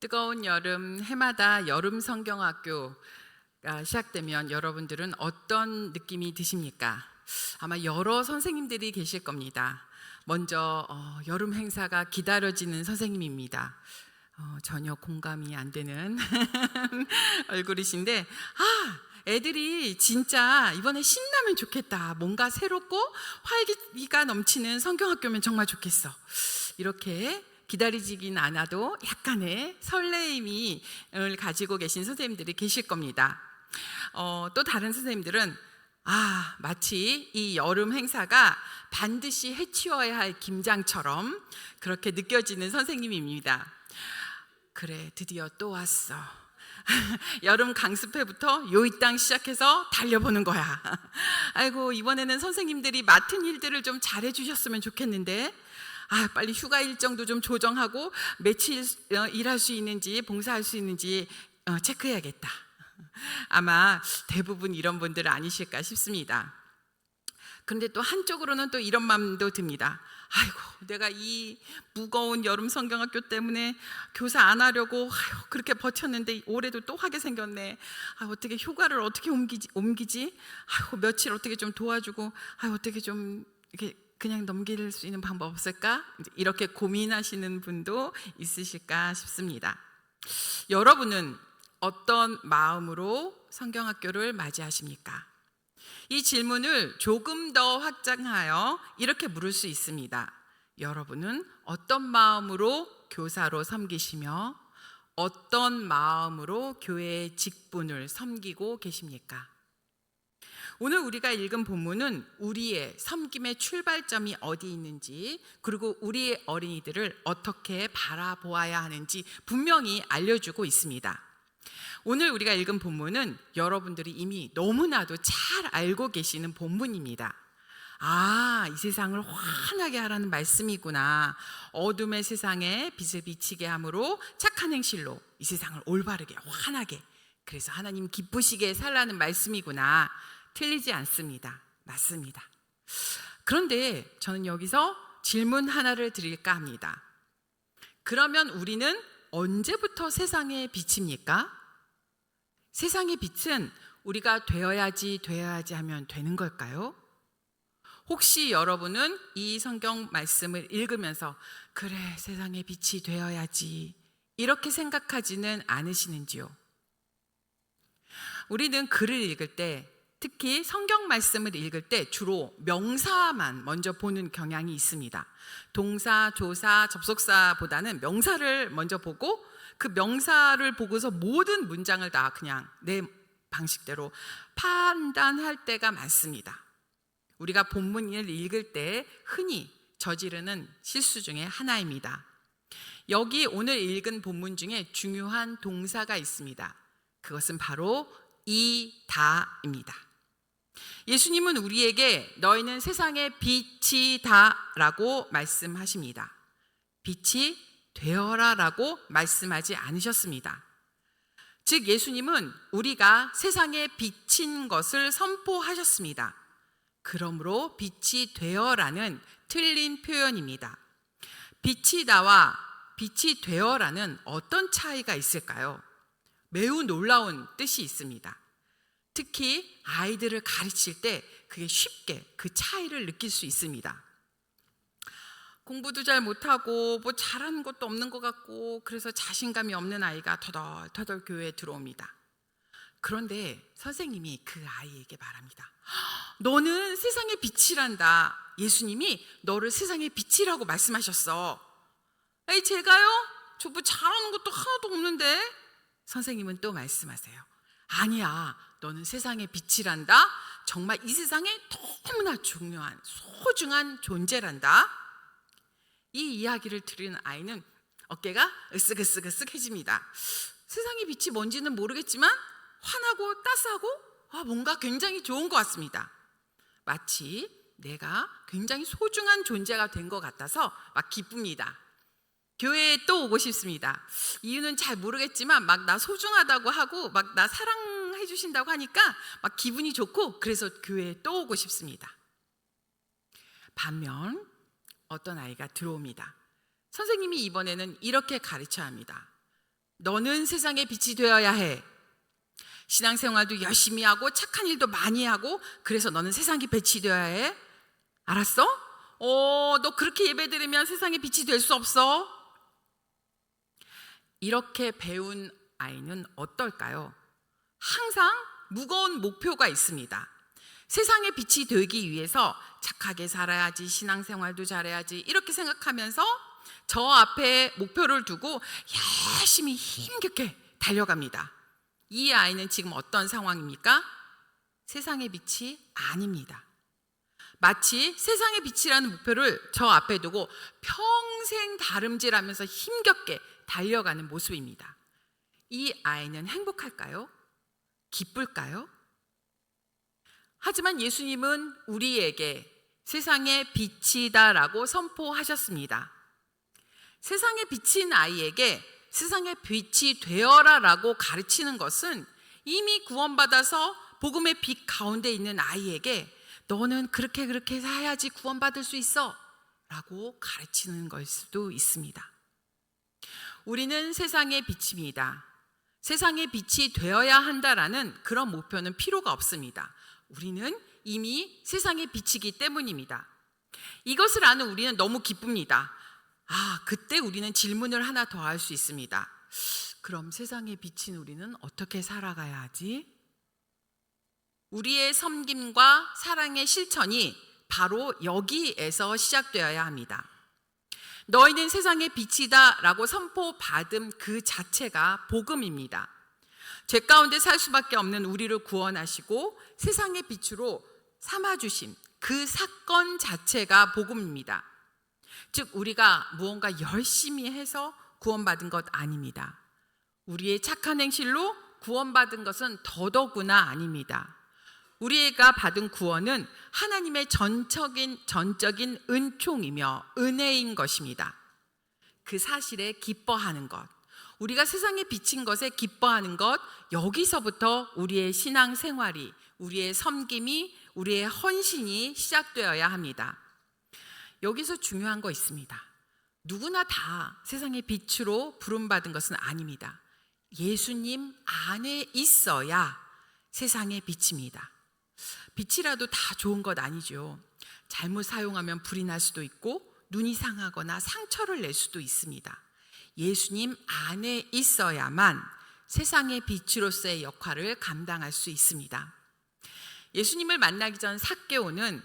뜨거운 여름, 해마다 여름 성경학교가 시작되면 여러분들은 어떤 느낌이 드십니까? 아마 여러 선생님들이 계실 겁니다. 먼저 여름 행사가 기다려지는 선생님입니다. 전혀 공감이 안 되는 얼굴이신데, 애들이 진짜 이번에 신나면 좋겠다. 뭔가 새롭고 활기가 넘치는 성경학교면 정말 좋겠어. 이렇게 기다리지긴 않아도 약간의 설레임을 가지고 계신 선생님들이 계실 겁니다. 또 다른 선생님들은 마치 이 여름 행사가 반드시 해치워야 할 김장처럼 그렇게 느껴지는 선생님입니다. 그래, 드디어 또 왔어. 여름 강습회부터 요이땅 시작해서 달려보는 거야. 아이고, 이번에는 선생님들이 맡은 일들을 좀 잘해주셨으면 좋겠는데, 빨리 휴가 일정도 좀 조정하고 며칠 일할 수 있는지 봉사할 수 있는지 체크해야겠다. 아마 대부분 이런 분들 아니실까 싶습니다. 그런데 또 한쪽으로는 또 이런 마음도 듭니다. 아이고, 내가 이 무거운 여름 성경학교 때문에 교사 안 하려고 그렇게 버텼는데 올해도 또 하게 생겼네. 어떻게 휴가를 어떻게 옮기지? 아이고, 며칠 어떻게 좀 도와주고, 어떻게 좀 이렇게 그냥 넘길 수 있는 방법 없을까? 이렇게 고민하시는 분도 있으실까 싶습니다. 여러분은 어떤 마음으로 성경학교를 맞이하십니까? 이 질문을 조금 더 확장하여 이렇게 물을 수 있습니다. 여러분은 어떤 마음으로 교사로 섬기시며 어떤 마음으로 교회의 직분을 섬기고 계십니까? 오늘 우리가 읽은 본문은 우리의 섬김의 출발점이 어디 있는지, 그리고 우리의 어린이들을 어떻게 바라보아야 하는지 분명히 알려주고 있습니다. 오늘 우리가 읽은 본문은 여러분들이 이미 너무나도 잘 알고 계시는 본문입니다. 이 세상을 환하게 하라는 말씀이구나. 어둠의 세상에 빛을 비치게 함으로 착한 행실로 이 세상을 올바르게 환하게, 그래서 하나님 기쁘시게 살라는 말씀이구나. 틀리지 않습니다. 맞습니다. 그런데 저는 여기서 질문 하나를 드릴까 합니다. 그러면 우리는 언제부터 세상에 빛입니까? 세상의 빛은 우리가 되어야지 하면 되는 걸까요? 혹시 여러분은 이 성경 말씀을 읽으면서 그래, 세상의 빛이 되어야지 이렇게 생각하지는 않으시는지요? 우리는 글을 읽을 때, 특히 성경 말씀을 읽을 때 주로 명사만 먼저 보는 경향이 있습니다. 동사, 조사, 접속사보다는 명사를 먼저 보고 그 명사를 보고서 모든 문장을 다 그냥 내 방식대로 판단할 때가 많습니다. 우리가 본문을 읽을 때 흔히 저지르는 실수 중에 하나입니다. 여기 오늘 읽은 본문 중에 중요한 동사가 있습니다. 그것은 바로 이다입니다. 예수님은 우리에게 너희는 세상의 빛이다 라고 말씀하십니다. 빛이 되어라 라고 말씀하지 않으셨습니다. 즉 예수님은 우리가 세상에 비친 것을 선포하셨습니다. 그러므로 빛이 되어라는 틀린 표현입니다. 빛이다와 빛이 되어라는 어떤 차이가 있을까요? 매우 놀라운 뜻이 있습니다. 특히 아이들을 가르칠 때 그게 쉽게 그 차이를 느낄 수 있습니다. 공부도 잘 못하고 뭐 잘하는 것도 없는 것 같고 그래서 자신감이 없는 아이가 터덜터덜 교회에 들어옵니다. 그런데 선생님이 그 아이에게 말합니다. 너는 세상의 빛이란다. 예수님이 너를 세상의 빛이라고 말씀하셨어. 제가요? 저 뭐 잘하는 것도 하나도 없는데. 선생님은 또 말씀하세요. 아니야, 너는 세상의 빛이란다. 정말 이 세상에 너무나 중요한 소중한 존재란다. 이 이야기를 들은 아이는 어깨가 으쓱으쓱해집니다. 세상의 빛이 뭔지는 모르겠지만 환하고 따스하고 뭔가 굉장히 좋은 것 같습니다. 마치 내가 굉장히 소중한 존재가 된 것 같아서 막 기쁩니다. 교회에 또 오고 싶습니다. 이유는 잘 모르겠지만 막 나 소중하다고 하고 막 나 사랑해 주신다고 하니까 막 기분이 좋고 그래서 교회에 또 오고 싶습니다. 반면 어떤 아이가 들어옵니다. 선생님이 이번에는 이렇게 가르쳐야 합니다. 너는 세상의 빛이 되어야 해. 신앙생활도 열심히 하고 착한 일도 많이 하고 그래서 너는 세상의 빛이 되어야 해. 알았어? 너 그렇게 예배드리면 세상의 빛이 될 수 없어. 이렇게 배운 아이는 어떨까요? 항상 무거운 목표가 있습니다. 세상의 빛이 되기 위해서 착하게 살아야지, 신앙생활도 잘해야지 이렇게 생각하면서 저 앞에 목표를 두고 열심히 힘겹게 달려갑니다. 이 아이는 지금 어떤 상황입니까? 세상의 빛이 아닙니다. 마치 세상의 빛이라는 목표를 저 앞에 두고 평생 다름질하면서 힘겹게 달려가는 모습입니다. 이 아이는 행복할까요? 기쁠까요? 하지만 예수님은 우리에게 세상의 빛이다라고 선포하셨습니다. 세상에 비친 아이에게 세상의 빛이 되어라라고 가르치는 것은 이미 구원받아서 복음의 빛 가운데 있는 아이에게 너는 그렇게 해야지 구원받을 수 있어 라고 가르치는 걸 수도 있습니다. 우리는 세상의 빛입니다. 세상의 빛이 되어야 한다라는 그런 목표는 필요가 없습니다. 우리는 이미 세상의 빛이기 때문입니다. 이것을 아는 우리는 너무 기쁩니다. 그때 우리는 질문을 하나 더 할 수 있습니다. 그럼 세상에 비친 우리는 어떻게 살아가야 하지? 우리의 섬김과 사랑의 실천이 바로 여기에서 시작되어야 합니다. 너희는 세상의 빛이다 라고 선포받은 그 자체가 복음입니다. 죄 가운데 살 수밖에 없는 우리를 구원하시고 세상의 빛으로 삼아주신 그 사건 자체가 복음입니다. 즉 우리가 무언가 열심히 해서 구원받은 것 아닙니다. 우리의 착한 행실로 구원받은 것은 더더구나 아닙니다. 우리가 받은 구원은 하나님의 전적인 은총이며 은혜인 것입니다. 그 사실에 기뻐하는 것, 우리가 세상에 비친 것에 기뻐하는 것, 여기서부터 우리의 신앙생활이, 우리의 섬김이, 우리의 헌신이 시작되어야 합니다. 여기서 중요한 거 있습니다. 누구나 다 세상의 빛으로 부름받은 것은 아닙니다. 예수님 안에 있어야 세상의 빛입니다. 빛이라도 다 좋은 것 아니죠. 잘못 사용하면 불이 날 수도 있고 눈이 상하거나 상처를 낼 수도 있습니다. 예수님 안에 있어야만 세상의 빛으로서의 역할을 감당할 수 있습니다. 예수님을 만나기 전 삭개오는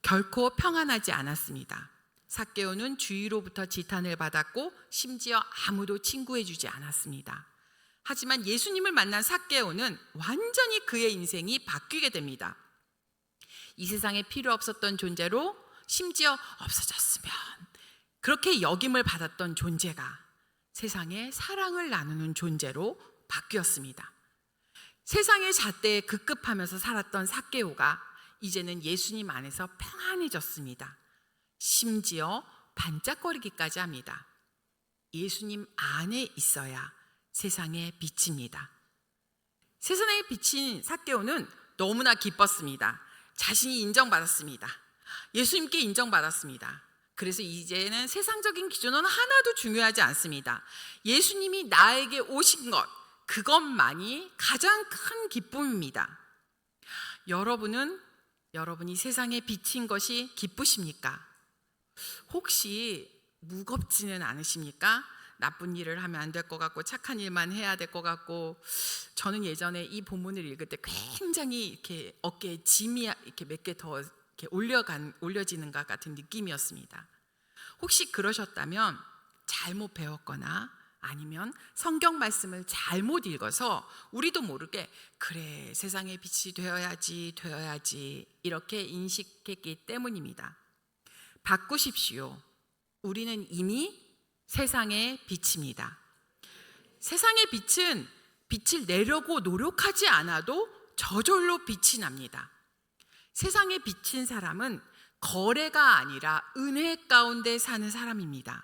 결코 평안하지 않았습니다. 삭개오는 주위로부터 지탄을 받았고 심지어 아무도 친구해주지 않았습니다. 하지만 예수님을 만난 삭개오는 완전히 그의 인생이 바뀌게 됩니다. 이 세상에 필요 없었던 존재로 심지어 없어졌으면 그렇게 역임을 받았던 존재가 세상에 사랑을 나누는 존재로 바뀌었습니다. 세상의 잣대에 급급하면서 살았던 삭개오가 이제는 예수님 안에서 평안해졌습니다. 심지어 반짝거리기까지 합니다. 예수님 안에 있어야 세상의 빛입니다. 세상에 비친 삭개오는 너무나 기뻤습니다. 자신이 인정받았습니다. 예수님께 인정받았습니다. 그래서 이제는 세상적인 기준은 하나도 중요하지 않습니다. 예수님이 나에게 오신 것, 그것만이 가장 큰 기쁨입니다. 여러분이 세상에 비친 것이 기쁘십니까? 혹시 무겁지는 않으십니까? 나쁜 일을 하면 안 될 것 같고 착한 일만 해야 될 것 같고. 저는 예전에 이 본문을 읽을 때 굉장히 이렇게 어깨에 짐이 이렇게 몇 개 더 이렇게 올려지는 것 같은 느낌이었습니다. 혹시 그러셨다면 잘못 배웠거나 아니면 성경 말씀을 잘못 읽어서 우리도 모르게 그래 세상의 빛이 되어야지 이렇게 인식했기 때문입니다. 바꾸십시오. 우리는 이미 세상의 빛입니다. 세상의 빛은 빛을 내려고 노력하지 않아도 저절로 빛이 납니다. 세상에 비친 사람은 거래가 아니라 은혜 가운데 사는 사람입니다.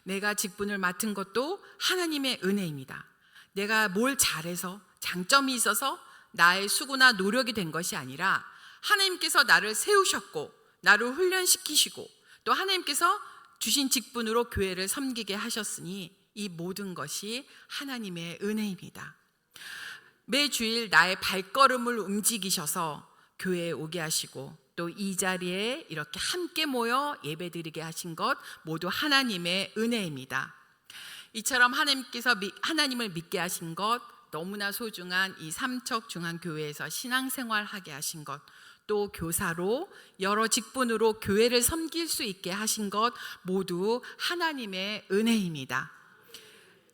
내가 직분을 맡은 것도 하나님의 은혜입니다. 내가 뭘 잘해서 장점이 있어서 나의 수고나 노력이 된 것이 아니라 하나님께서 나를 세우셨고 나를 훈련시키시고 또 하나님께서 주신 직분으로 교회를 섬기게 하셨으니 이 모든 것이 하나님의 은혜입니다. 매주일 나의 발걸음을 움직이셔서 교회에 오게 하시고 또 이 자리에 이렇게 함께 모여 예배드리게 하신 것 모두 하나님의 은혜입니다. 이처럼 하나님을 믿게 하신 것, 너무나 소중한 이 삼척중앙교회에서 신앙생활하게 하신 것, 또 교사로 여러 직분으로 교회를 섬길 수 있게 하신 것 모두 하나님의 은혜입니다.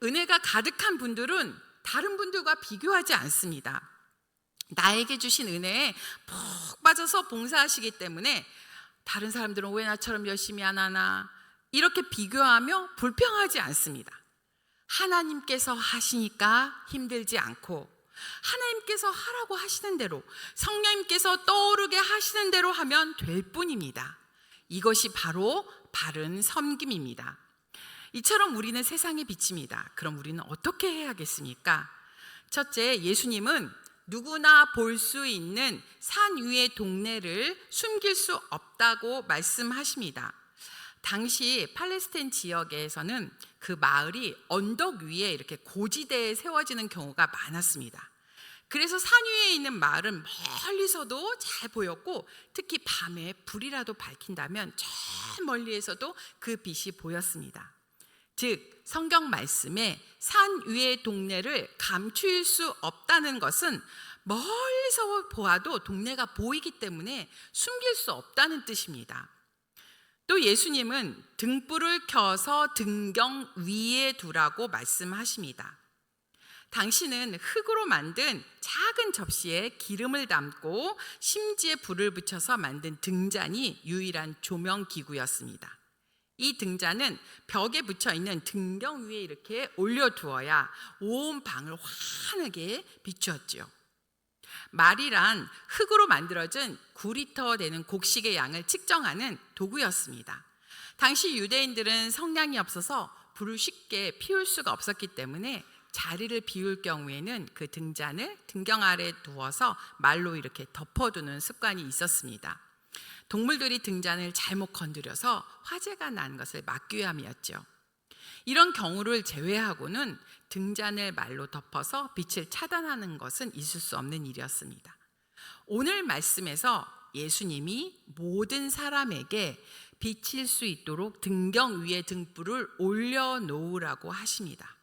은혜가 가득한 분들은 다른 분들과 비교하지 않습니다. 나에게 주신 은혜에 푹 빠져서 봉사하시기 때문에 다른 사람들은 왜 나처럼 열심히 안 하나 이렇게 비교하며 불평하지 않습니다. 하나님께서 하시니까 힘들지 않고 하나님께서 하라고 하시는 대로 성령님께서 떠오르게 하시는 대로 하면 될 뿐입니다. 이것이 바로 바른 섬김입니다. 이처럼 우리는 세상의 빛입니다. 그럼 우리는 어떻게 해야겠습니까? 첫째, 예수님은 누구나 볼 수 있는 산 위의 동네를 숨길 수 없다고 말씀하십니다. 당시 팔레스타인 지역에서는 그 마을이 언덕 위에 이렇게 고지대에 세워지는 경우가 많았습니다. 그래서 산 위에 있는 마을은 멀리서도 잘 보였고 특히 밤에 불이라도 밝힌다면 저 멀리에서도 그 빛이 보였습니다. 즉 성경 말씀에 산 위의 동네를 감출 수 없다는 것은 멀리서 보아도 동네가 보이기 때문에 숨길 수 없다는 뜻입니다. 또 예수님은 등불을 켜서 등경 위에 두라고 말씀하십니다. 당신은 흙으로 만든 작은 접시에 기름을 담고 심지에 불을 붙여서 만든 등잔이 유일한 조명 기구였습니다. 이 등잔은 벽에 붙여 있는 등경 위에 이렇게 올려두어야 온 방을 환하게 비추었죠. 말이란 흙으로 만들어진 9리터 되는 곡식의 양을 측정하는 도구였습니다. 당시 유대인들은 성냥이 없어서 불을 쉽게 피울 수가 없었기 때문에 자리를 비울 경우에는 그 등잔을 등경 아래 두어서 말로 이렇게 덮어두는 습관이 있었습니다. 동물들이 등잔을 잘못 건드려서 화재가 난 것을 막기 위함이었죠. 이런 경우를 제외하고는 등잔을 말로 덮어서 빛을 차단하는 것은 있을 수 없는 일이었습니다. 오늘 말씀에서 예수님이 모든 사람에게 비칠 수 있도록 등경 위에 등불을 올려놓으라고 하십니다.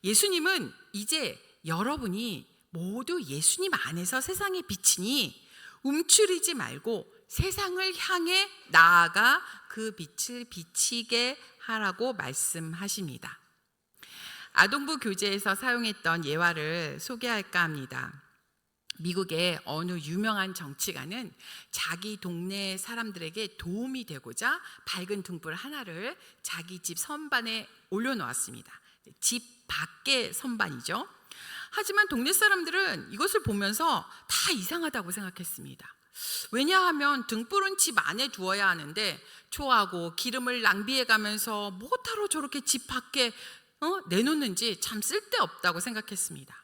예수님은 이제 여러분이 모두 예수님 안에서 세상에 비치니 움츠리지 말고 세상을 향해 나아가 그 빛을 비치게 하라고 말씀하십니다. 아동부 교재에서 사용했던 예화를 소개할까 합니다. 미국의 어느 유명한 정치가는 자기 동네 사람들에게 도움이 되고자 밝은 등불 하나를 자기 집 선반에 올려놓았습니다. 집 밖의 선반이죠. 하지만 동네 사람들은 이것을 보면서 다 이상하다고 생각했습니다. 왜냐하면 등불은 집 안에 두어야 하는데 초하고 기름을 낭비해가면서 뭐하러 저렇게 집 밖에 내놓는지 참 쓸데없다고 생각했습니다.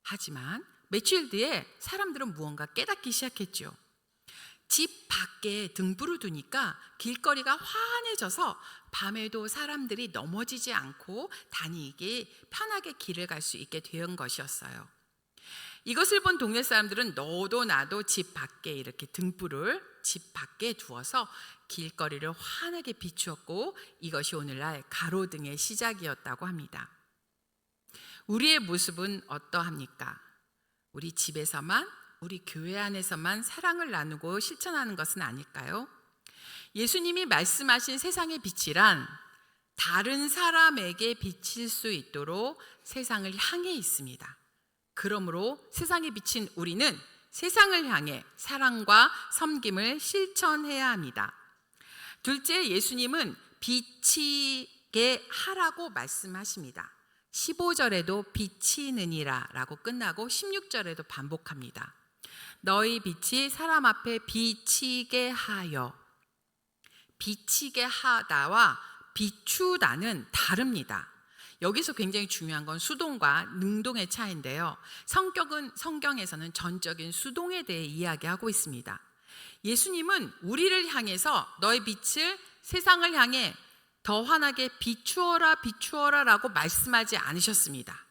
하지만 며칠 뒤에 사람들은 무언가 깨닫기 시작했죠. 집 밖에 등불을 두니까 길거리가 환해져서 밤에도 사람들이 넘어지지 않고 다니기 편하게 길을 갈 수 있게 된 것이었어요. 이것을 본 동네 사람들은 너도 나도 집 밖에 이렇게 등불을 집 밖에 두어서 길거리를 환하게 비추었고 이것이 오늘날 가로등의 시작이었다고 합니다. 우리의 모습은 어떠합니까? 우리 집에서만, 우리 교회 안에서만 사랑을 나누고 실천하는 것은 아닐까요? 예수님이 말씀하신 세상의 빛이란 다른 사람에게 비칠 수 있도록 세상을 향해 있습니다. 그러므로 세상에 비친 우리는 세상을 향해 사랑과 섬김을 실천해야 합니다. 둘째, 예수님은 비치게 하라고 말씀하십니다. 15절에도 비치느니라 라고 끝나고 16절에도 반복합니다. 너희 빛이 사람 앞에 비치게 하여. 비치게 하다와 비추다는 다릅니다. 여기서 굉장히 중요한 건 수동과 능동의 차이인데요. 성경에서는 전적인 수동에 대해 이야기하고 있습니다. 예수님은 우리를 향해서 너의 빛을 세상을 향해 더 환하게 비추어라 비추어라 라고 말씀하지 않으셨습니다.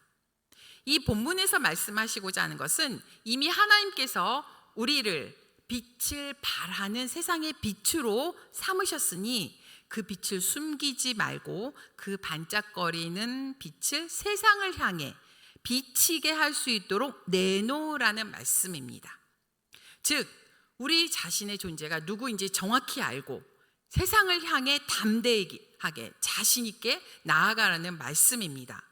이 본문에서 말씀하시고자 하는 것은 이미 하나님께서 우리를 빛을 발하는 세상의 빛으로 삼으셨으니 그 빛을 숨기지 말고 그 반짝거리는 빛을 세상을 향해 비치게 할 수 있도록 내놓으라는 말씀입니다. 즉 우리 자신의 존재가 누구인지 정확히 알고 세상을 향해 담대하게 자신 있게 나아가라는 말씀입니다.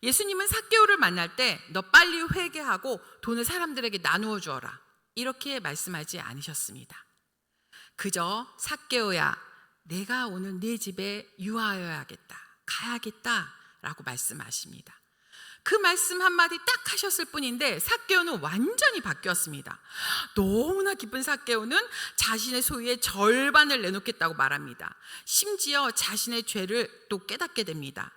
예수님은 삭개오를 만날 때 너 빨리 회개하고 돈을 사람들에게 나누어 주어라 이렇게 말씀하지 않으셨습니다. 그저 삭개오야 내가 오늘 네 집에 유하여야겠다 가야겠다 라고 말씀하십니다. 그 말씀 한마디 딱 하셨을 뿐인데 삭개오는 완전히 바뀌었습니다. 너무나 기쁜 삭개오는 자신의 소유의 절반을 내놓겠다고 말합니다. 심지어 자신의 죄를 또 깨닫게 됩니다.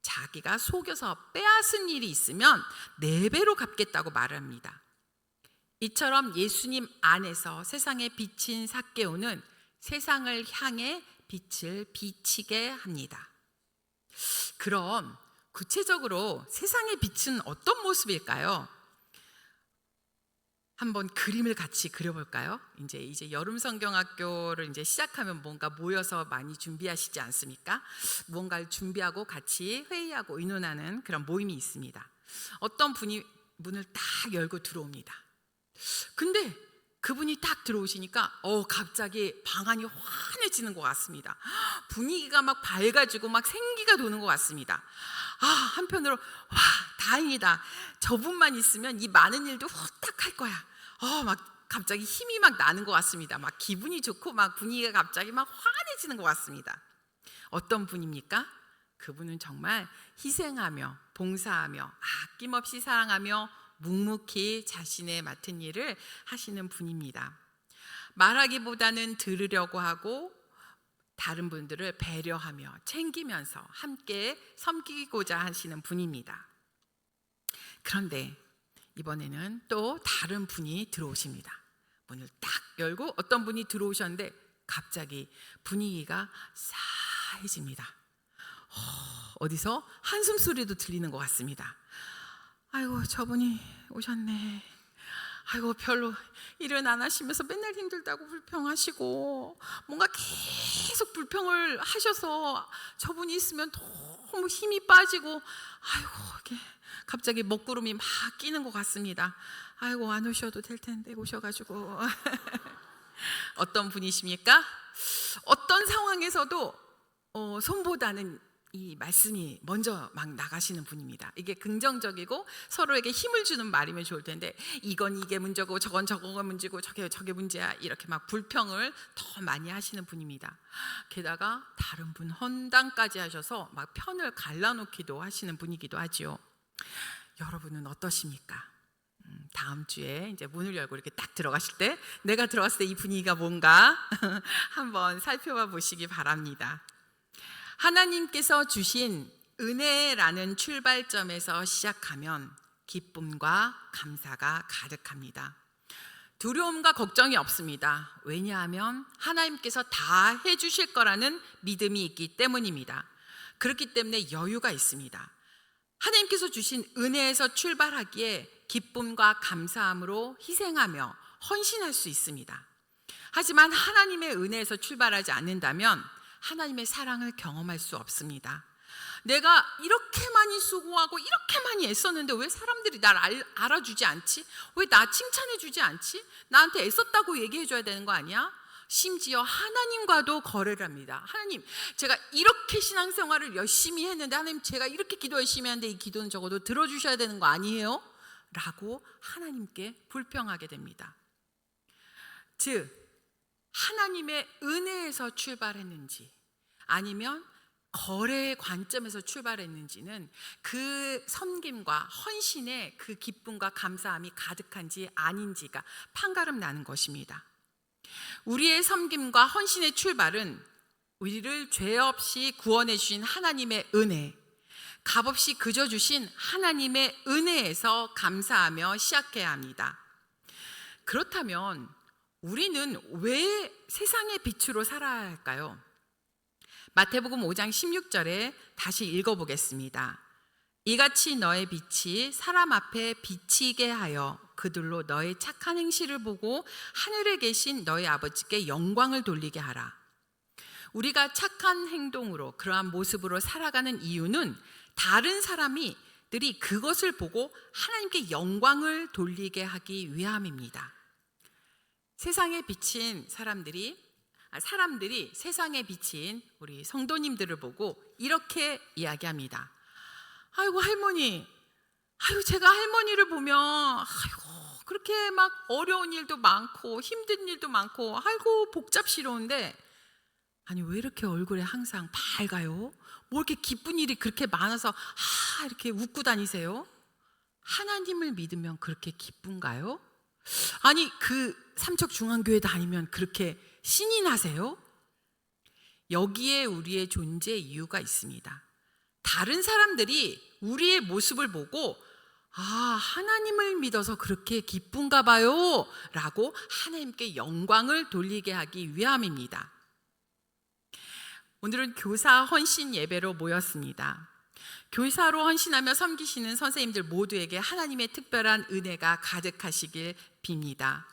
자기가 속여서 빼앗은 일이 있으면 4배로 갚겠다고 말합니다. 이처럼 예수님 안에서 세상에 비친 삭개오는 세상을 향해 빛을 비치게 합니다. 그럼 구체적으로 세상의 빛은 어떤 모습일까요? 한번 그림을 같이 그려볼까요? 이제 여름 성경학교를 이제 시작하면 뭔가 모여서 많이 준비하시지 않습니까? 무언가를 준비하고 같이 회의하고 의논하는 그런 모임이 있습니다. 어떤 분이 문을 딱 열고 들어옵니다. 근데 그분이 딱 들어오시니까 갑자기 방안이 환해지는 것 같습니다. 분위기가 막 밝아지고 막 생기가 도는 것 같습니다. 한편으로 와 다행이다. 저분만 있으면 이 많은 일도 후딱 할 거야. 막 갑자기 힘이 막 나는 것 같습니다. 막 기분이 좋고 막 분위기가 갑자기 막 환해지는 것 같습니다. 어떤 분입니까? 그분은 정말 희생하며 봉사하며 아낌없이 사랑하며 묵묵히 자신의 맡은 일을 하시는 분입니다. 말하기보다는 들으려고 하고 다른 분들을 배려하며 챙기면서 함께 섬기고자 하시는 분입니다. 그런데 이번에는 또 다른 분이 들어오십니다. 문을 딱 열고 어떤 분이 들어오셨는데 갑자기 분위기가 싸해집니다. 어디서 한숨 소리도 들리는 것 같습니다. 아이고 저분이 오셨네. 아이고 별로 일은 안 하시면서 맨날 힘들다고 불평하시고 뭔가 계속 불평을 하셔서 저분이 있으면 너무 힘이 빠지고 아이고 이렇게 갑자기 먹구름이 막 끼는 것 같습니다. 아이고 안 오셔도 될 텐데 오셔가지고 어떤 분이십니까? 어떤 상황에서도 손보다는 이 말씀이 먼저 막 나가시는 분입니다. 이게 긍정적이고 서로에게 힘을 주는 말이면 좋을 텐데 이건 이게 문제고 저건 저거가 문제고 저게 문제야 이렇게 막 불평을 더 많이 하시는 분입니다. 게다가 다른 분 헌당까지 하셔서 막 편을 갈라놓기도 하시는 분이기도 하지요. 여러분은 어떠십니까? 다음 주에 이제 문을 열고 이렇게 딱 들어가실 때 내가 들어갔을 때 이 분위기가 뭔가 한번 살펴봐 보시기 바랍니다. 하나님께서 주신 은혜라는 출발점에서 시작하면 기쁨과 감사가 가득합니다. 두려움과 걱정이 없습니다. 왜냐하면 하나님께서 다 해주실 거라는 믿음이 있기 때문입니다. 그렇기 때문에 여유가 있습니다. 하나님께서 주신 은혜에서 출발하기에 기쁨과 감사함으로 희생하며 헌신할 수 있습니다. 하지만 하나님의 은혜에서 출발하지 않는다면 하나님의 사랑을 경험할 수 없습니다. 내가 이렇게 많이 수고하고 이렇게 많이 애썼는데 왜 사람들이 날 알아주지 않지? 왜 나 칭찬해 주지 않지? 나한테 애썼다고 얘기해 줘야 되는 거 아니야? 심지어 하나님과도 거래를 합니다. 하나님, 제가 이렇게 신앙생활을 열심히 했는데 하나님 제가 이렇게 기도 열심히 하는데 이 기도는 적어도 들어주셔야 되는 거 아니에요? 라고 하나님께 불평하게 됩니다. 즉 하나님의 은혜에서 출발했는지 아니면 거래의 관점에서 출발했는지는 그 섬김과 헌신의 그 기쁨과 감사함이 가득한지 아닌지가 판가름 나는 것입니다. 우리의 섬김과 헌신의 출발은 우리를 죄 없이 구원해 주신 하나님의 은혜, 값없이 그저 주신 하나님의 은혜에서 감사하며 시작해야 합니다. 그렇다면 우리는 왜 세상의 빛으로 살아야 할까요? 마태복음 5장 16절에 다시 읽어보겠습니다. 이같이 너의 빛이 사람 앞에 비치게 하여 그들로 너의 착한 행실을 보고 하늘에 계신 너의 아버지께 영광을 돌리게 하라. 우리가 착한 행동으로 그러한 모습으로 살아가는 이유는 다른 사람들이 그것을 보고 하나님께 영광을 돌리게 하기 위함입니다. 세상에 비친 사람들이 세상에 비친 우리 성도님들을 보고 이렇게 이야기합니다. 아이고 할머니, 제가 할머니를 보면 그렇게 막 어려운 일도 많고 힘든 일도 많고 복잡스러운데 아니 왜 이렇게 얼굴에 항상 밝아요? 뭐 이렇게 기쁜 일이 그렇게 많아서 이렇게 웃고 다니세요? 하나님을 믿으면 그렇게 기쁜가요? 아니 그 삼척중앙교회 다니면 그렇게 신이 나세요? 여기에 우리의 존재 이유가 있습니다. 다른 사람들이 우리의 모습을 보고 하나님을 믿어서 그렇게 기쁜가 봐요 라고 하나님께 영광을 돌리게 하기 위함입니다. 오늘은 교사 헌신 예배로 모였습니다. 교사로 헌신하며 섬기시는 선생님들 모두에게 하나님의 특별한 은혜가 가득하시길 빕니다.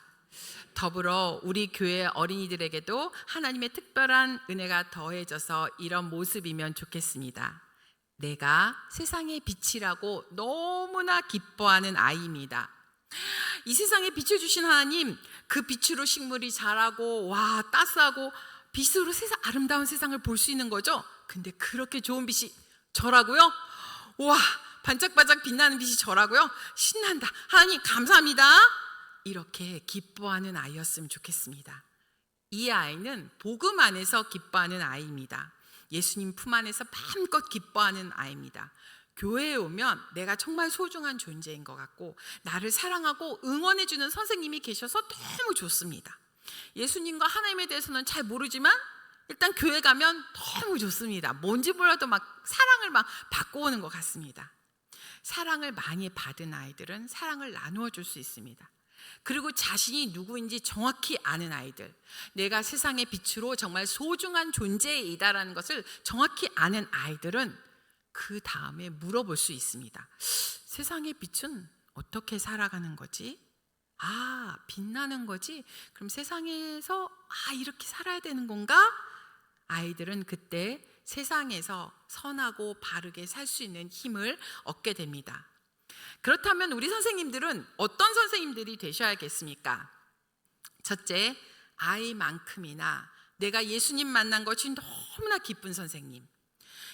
더불어 우리 교회 어린이들에게도 하나님의 특별한 은혜가 더해져서 이런 모습이면 좋겠습니다. 내가 세상의 빛이라고 너무나 기뻐하는 아이입니다. 이 세상에 빛을 주신 하나님, 그 빛으로 식물이 자라고 따스하고 빛으로 아름다운 세상을 볼 수 있는 거죠. 근데 그렇게 좋은 빛이 저라고요? 반짝반짝 빛나는 빛이 저라고요? 신난다. 하나님 감사합니다. 이렇게 기뻐하는 아이였으면 좋겠습니다. 이 아이는 복음 안에서 기뻐하는 아이입니다. 예수님 품 안에서 마음껏 기뻐하는 아이입니다. 교회에 오면 내가 정말 소중한 존재인 것 같고 나를 사랑하고 응원해주는 선생님이 계셔서 너무 좋습니다. 예수님과 하나님에 대해서는 잘 모르지만 일단 교회 가면 너무 좋습니다. 뭔지 몰라도 막 사랑을 막 받고 오는 것 같습니다. 사랑을 많이 받은 아이들은 사랑을 나누어 줄 수 있습니다. 그리고 자신이 누구인지 정확히 아는 아이들, 내가 세상의 빛으로 정말 소중한 존재이다라는 것을 정확히 아는 아이들은 그 다음에 물어볼 수 있습니다. 세상의 빛은 어떻게 살아가는 거지? 빛나는 거지? 그럼 세상에서 이렇게 살아야 되는 건가? 아이들은 그때 세상에서 선하고 바르게 살 수 있는 힘을 얻게 됩니다. 그렇다면 우리 선생님들은 어떤 선생님들이 되셔야겠습니까? 첫째, 아이만큼이나 내가 예수님 만난 것이 너무나 기쁜 선생님,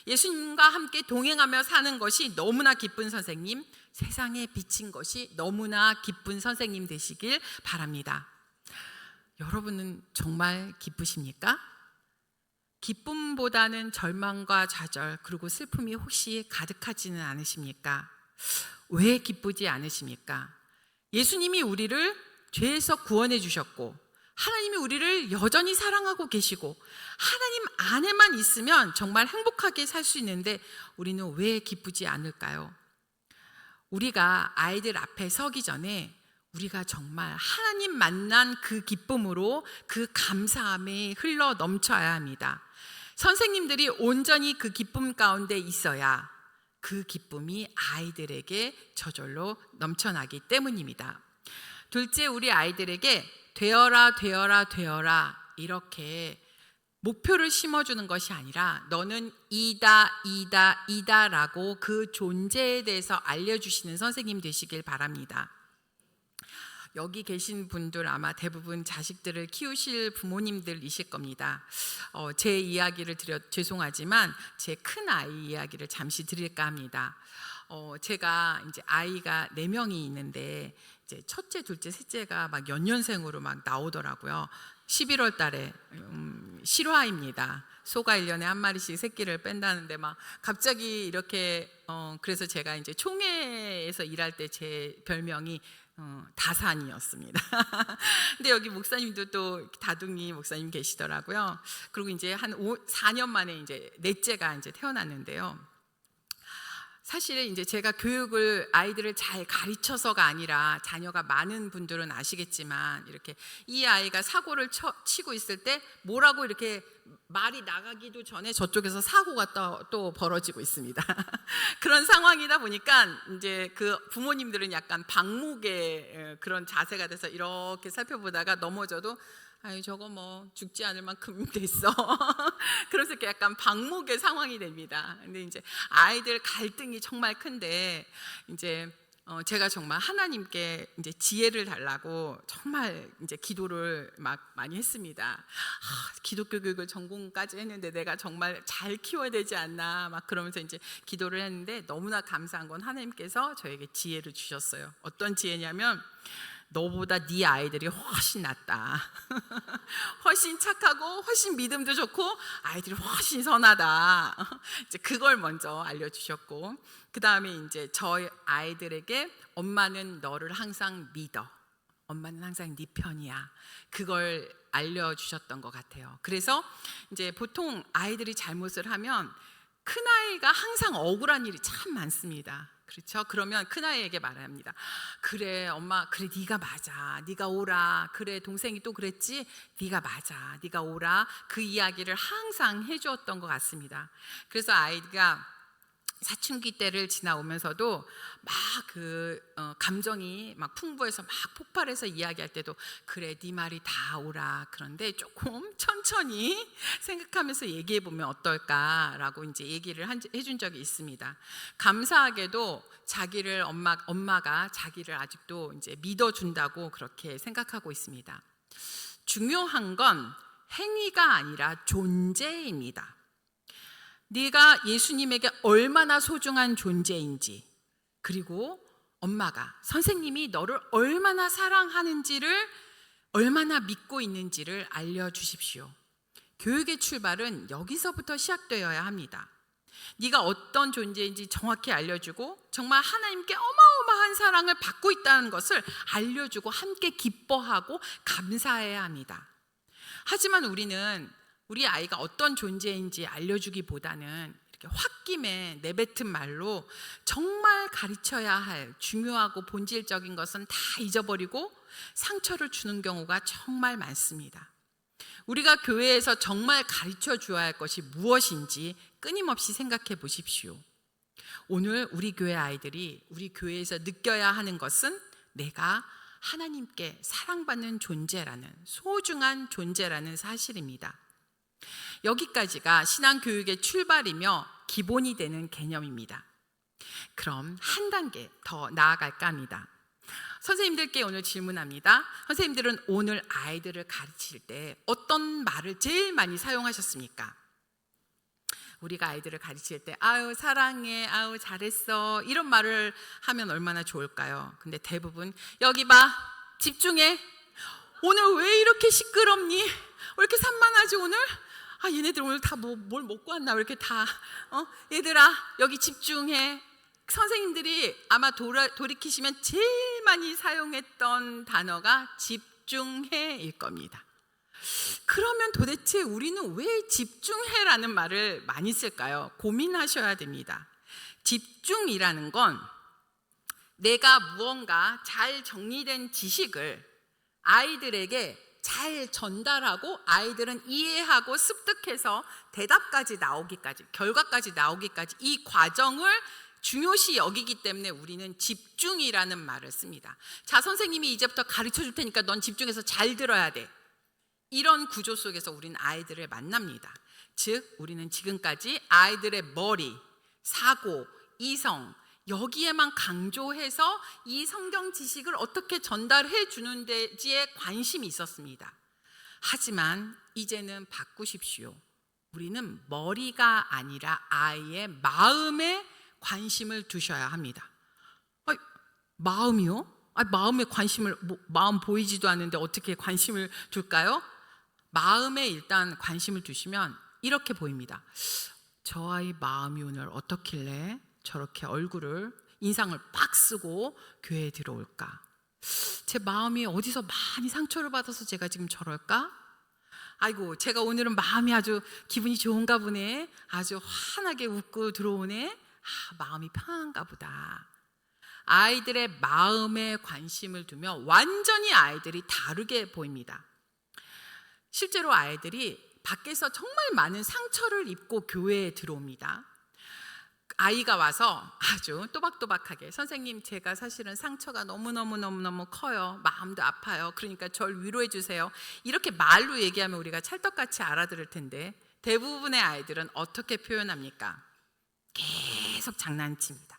예수님과 함께 동행하며 사는 것이 너무나 기쁜 선생님, 세상에 비친 것이 너무나 기쁜 선생님 되시길 바랍니다. 여러분은 정말 기쁘십니까? 기쁨보다는 절망과 좌절 그리고 슬픔이 혹시 가득하지는 않으십니까? 왜 기쁘지 않으십니까? 예수님이 우리를 죄에서 구원해 주셨고 하나님이 우리를 여전히 사랑하고 계시고 하나님 안에만 있으면 정말 행복하게 살 수 있는데 우리는 왜 기쁘지 않을까요? 우리가 아이들 앞에 서기 전에 우리가 정말 하나님 만난 그 기쁨으로 그 감사함이 흘러 넘쳐야 합니다. 선생님들이 온전히 그 기쁨 가운데 있어야 그 기쁨이 아이들에게 저절로 넘쳐나기 때문입니다. 둘째, 우리 아이들에게 되어라 이렇게 목표를 심어주는 것이 아니라 너는 이다라고 그 존재에 대해서 알려주시는 선생님 되시길 바랍니다. 여기 계신 분들 아마 대부분 자식들을 키우실 부모님들이실 겁니다. 제 이야기를 죄송하지만 제 큰 아이 이야기를 잠시 드릴까 합니다. 제가 이제 아이가 4명이 있는데 이제 첫째, 둘째, 셋째가 막 연년생으로 막 나오더라고요. 11월 달에 실화입니다. 소가 1년에 한 마리씩 새끼를 뺀다는데 막 갑자기 이렇게 그래서 제가 이제 총회에서 일할 때 제 별명이 다산이었습니다. 근데 여기 목사님도 또 다둥이 목사님 계시더라고요. 그리고 이제 한 4년 만에 이제 넷째가 이제 태어났는데요. 사실 이제 제가 교육을 아이들을 잘 가르쳐서가 아니라, 자녀가 많은 분들은 아시겠지만 이렇게 이 아이가 사고를 치고 있을 때 뭐라고 이렇게 말이 나가기도 전에 저쪽에서 사고가 또 벌어지고 있습니다. 그런 상황이다 보니까 이제 그 부모님들은 약간 방목의 그런 자세가 돼서 이렇게 살펴보다가 넘어져도 아이 저거 뭐 죽지 않을 만큼 됐어. 그래서 이렇게 약간 방목의 상황이 됩니다. 근데 이제 아이들 갈등이 정말 큰데 이제 제가 정말 하나님께 이제 지혜를 달라고 정말 이제 기도를 막 많이 했습니다. 기독교 교육을 전공까지 했는데 내가 정말 잘 키워야 되지 않나 막 그러면서 이제 기도를 했는데, 너무나 감사한 건 하나님께서 저에게 지혜를 주셨어요. 어떤 지혜냐면, 너보다 네 아이들이 훨씬 낫다. 훨씬 착하고 훨씬 믿음도 좋고 아이들이 훨씬 선하다. 이제 그걸 먼저 알려주셨고, 그 다음에 이제 저희 아이들에게 엄마는 너를 항상 믿어. 엄마는 항상 네 편이야. 그걸 알려주셨던 것 같아요. 그래서 이제 보통 아이들이 잘못을 하면 큰아이가 항상 억울한 일이 참 많습니다. 그렇죠? 그러면 큰아이에게 말합니다. 그래 엄마, 그래 네가 맞아, 네가 오라. 그래 동생이 또 그랬지, 네가 맞아, 네가 오라. 그 이야기를 항상 해주었던 것 같습니다. 그래서 아이가 사춘기 때를 지나오면서도 막 감정이 막 풍부해서 막 폭발해서 이야기할 때도 그래 네 말이 다 오라. 그런데 조금 천천히 생각하면서 얘기해 보면 어떨까라고 이제 얘기를 해준 적이 있습니다. 감사하게도 자기를 엄마가 자기를 아직도 이제 믿어준다고 그렇게 생각하고 있습니다. 중요한 건 행위가 아니라 존재입니다. 네가 예수님에게 얼마나 소중한 존재인지, 그리고 엄마가, 선생님이 너를 얼마나 사랑하는지를, 얼마나 믿고 있는지를 알려주십시오. 교육의 출발은 여기서부터 시작되어야 합니다. 네가 어떤 존재인지 정확히 알려주고 정말 하나님께 어마어마한 사랑을 받고 있다는 것을 알려주고 함께 기뻐하고 감사해야 합니다. 하지만 우리 아이가 어떤 존재인지 알려주기보다는 이렇게 홧김에 내뱉은 말로 정말 가르쳐야 할 중요하고 본질적인 것은 다 잊어버리고 상처를 주는 경우가 정말 많습니다. 우리가 교회에서 정말 가르쳐 주어야 할 것이 무엇인지 끊임없이 생각해 보십시오. 오늘 우리 교회 아이들이 우리 교회에서 느껴야 하는 것은 내가 하나님께 사랑받는 존재라는, 소중한 존재라는 사실입니다. 여기까지가 신앙교육의 출발이며 기본이 되는 개념입니다. 그럼 한 단계 더 나아갈까 합니다. 선생님들께 오늘 질문합니다. 선생님들은 오늘 아이들을 가르칠 때 어떤 말을 제일 많이 사용하셨습니까? 우리가 아이들을 가르칠 때 아유 사랑해, 아유 잘했어, 이런 말을 하면 얼마나 좋을까요? 근데 대부분 여기 봐, 집중해, 오늘 왜 이렇게 시끄럽니? 왜 이렇게 산만하지 오늘? 얘네들 오늘 다 뭘 먹고 왔나? 왜 이렇게 다 얘들아 여기 집중해. 선생님들이 아마 돌이키시면 제일 많이 사용했던 단어가 집중해일 겁니다. 그러면 도대체 우리는 왜 집중해라는 말을 많이 쓸까요? 고민하셔야 됩니다. 집중이라는 건 내가 무언가 잘 정리된 지식을 아이들에게 잘 전달하고 아이들은 이해하고 습득해서 대답까지 나오기까지, 결과까지 나오기까지 이 과정을 중요시 여기기 때문에 우리는 집중이라는 말을 씁니다. 자, 선생님이 이제부터 가르쳐 줄 테니까 넌 집중해서 잘 들어야 돼. 이런 구조 속에서 우리는 아이들을 만납니다. 즉 우리는 지금까지 아이들의 머리, 사고, 이성, 여기에만 강조해서 이 성경 지식을 어떻게 전달해 주는 데지에 관심이 있었습니다. 하지만 이제는 바꾸십시오. 우리는 머리가 아니라 아이의 마음에 관심을 두셔야 합니다. 마음이요? 마음에 관심을, 마음 보이지도 않는데 어떻게 관심을 둘까요? 마음에 일단 관심을 두시면 이렇게 보입니다. 저 아이 마음이 오늘 어떻길래 저렇게 인상을 빡 쓰고 교회에 들어올까? 제 마음이 어디서 많이 상처를 받아서 제가 지금 저럴까? 아이고, 제가 오늘은 마음이 아주 기분이 좋은가 보네. 아주 환하게 웃고 들어오네. 마음이 편한가 보다. 아이들의 마음에 관심을 두면 완전히 아이들이 다르게 보입니다. 실제로 아이들이 밖에서 정말 많은 상처를 입고 교회에 들어옵니다. 아이가 와서 아주 또박또박하게, 선생님 제가 사실은 상처가 너무너무 커요. 마음도 아파요. 그러니까 절 위로해 주세요. 이렇게 말로 얘기하면 우리가 찰떡같이 알아들을 텐데 대부분의 아이들은 어떻게 표현합니까? 계속 장난칩니다.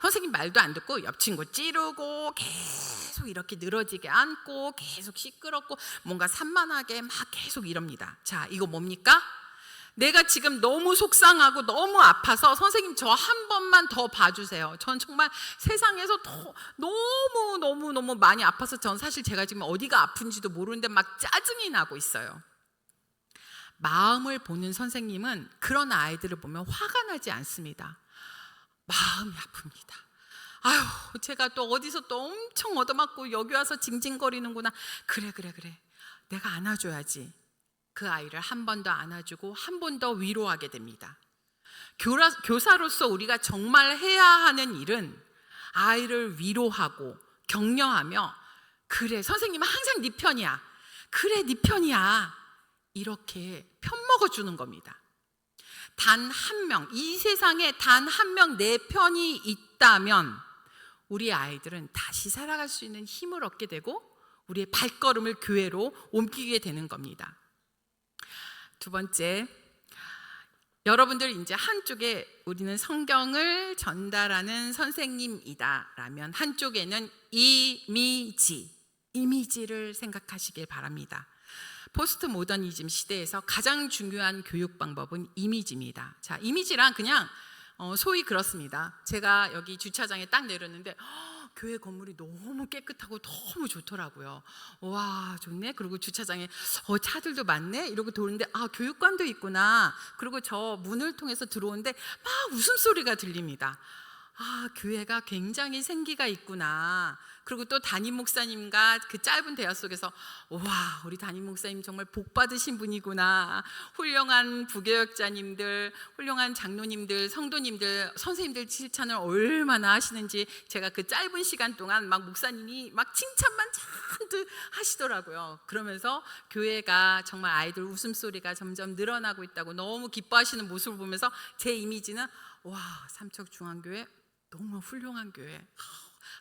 선생님 말도 안 듣고 옆 친구 찌르고 계속 이렇게 늘어지게 안고 계속 시끄럽고 뭔가 산만하게 막 계속 이럽니다. 자, 이거 뭡니까? 내가 지금 너무 속상하고 너무 아파서 선생님 저 한 번만 더 봐주세요. 전 정말 세상에서 너무 많이 아파서 전 사실 제가 지금 어디가 아픈지도 모르는데 막 짜증이 나고 있어요. 마음을 보는 선생님은 그런 아이들을 보면 화가 나지 않습니다. 마음이 아픕니다. 아휴, 제가 또 어디서 또 엄청 얻어맞고 여기 와서 징징거리는구나. 그래 내가 안아줘야지. 그 아이를 한 번 더 안아주고 한 번 더 위로하게 됩니다. 교사로서 우리가 정말 해야 하는 일은 아이를 위로하고 격려하며, 그래 선생님은 항상 네 편이야, 그래 네 편이야, 이렇게 편먹어주는 겁니다. 단 한 명, 이 세상에 단 한 명 내 편이 있다면 우리 아이들은 다시 살아갈 수 있는 힘을 얻게 되고 우리의 발걸음을 교회로 옮기게 되는 겁니다. 두 번째, 여러분들 이제 한쪽에 우리는 성경을 전달하는 선생님이다 라면 한쪽에는 이미지를 생각하시길 바랍니다. 포스트 모더니즘 시대에서 가장 중요한 교육 방법은 이미지입니다. 자, 이미지란 그냥 소위 그렇습니다. 제가 여기 주차장에 딱 내렸는데 교회 건물이 너무 깨끗하고 너무 좋더라고요. 와, 좋네. 그리고 주차장에 차들도 많네. 이러고 도는데 교육관도 있구나. 그리고 저 문을 통해서 들어오는데 막 웃음소리가 들립니다. 교회가 굉장히 생기가 있구나. 그리고 또 담임 목사님과 그 짧은 대화 속에서 와, 우리 담임 목사님 정말 복 받으신 분이구나. 훌륭한 부교역자님들, 훌륭한 장로님들, 성도님들, 선생님들 칭찬을 얼마나 하시는지 제가 그 짧은 시간 동안 막 목사님이 막 칭찬만 잔뜩 하시더라고요. 그러면서 교회가 정말 아이들 웃음소리가 점점 늘어나고 있다고 너무 기뻐하시는 모습을 보면서 제 이미지는 와, 삼척중앙교회 너무 훌륭한 교회,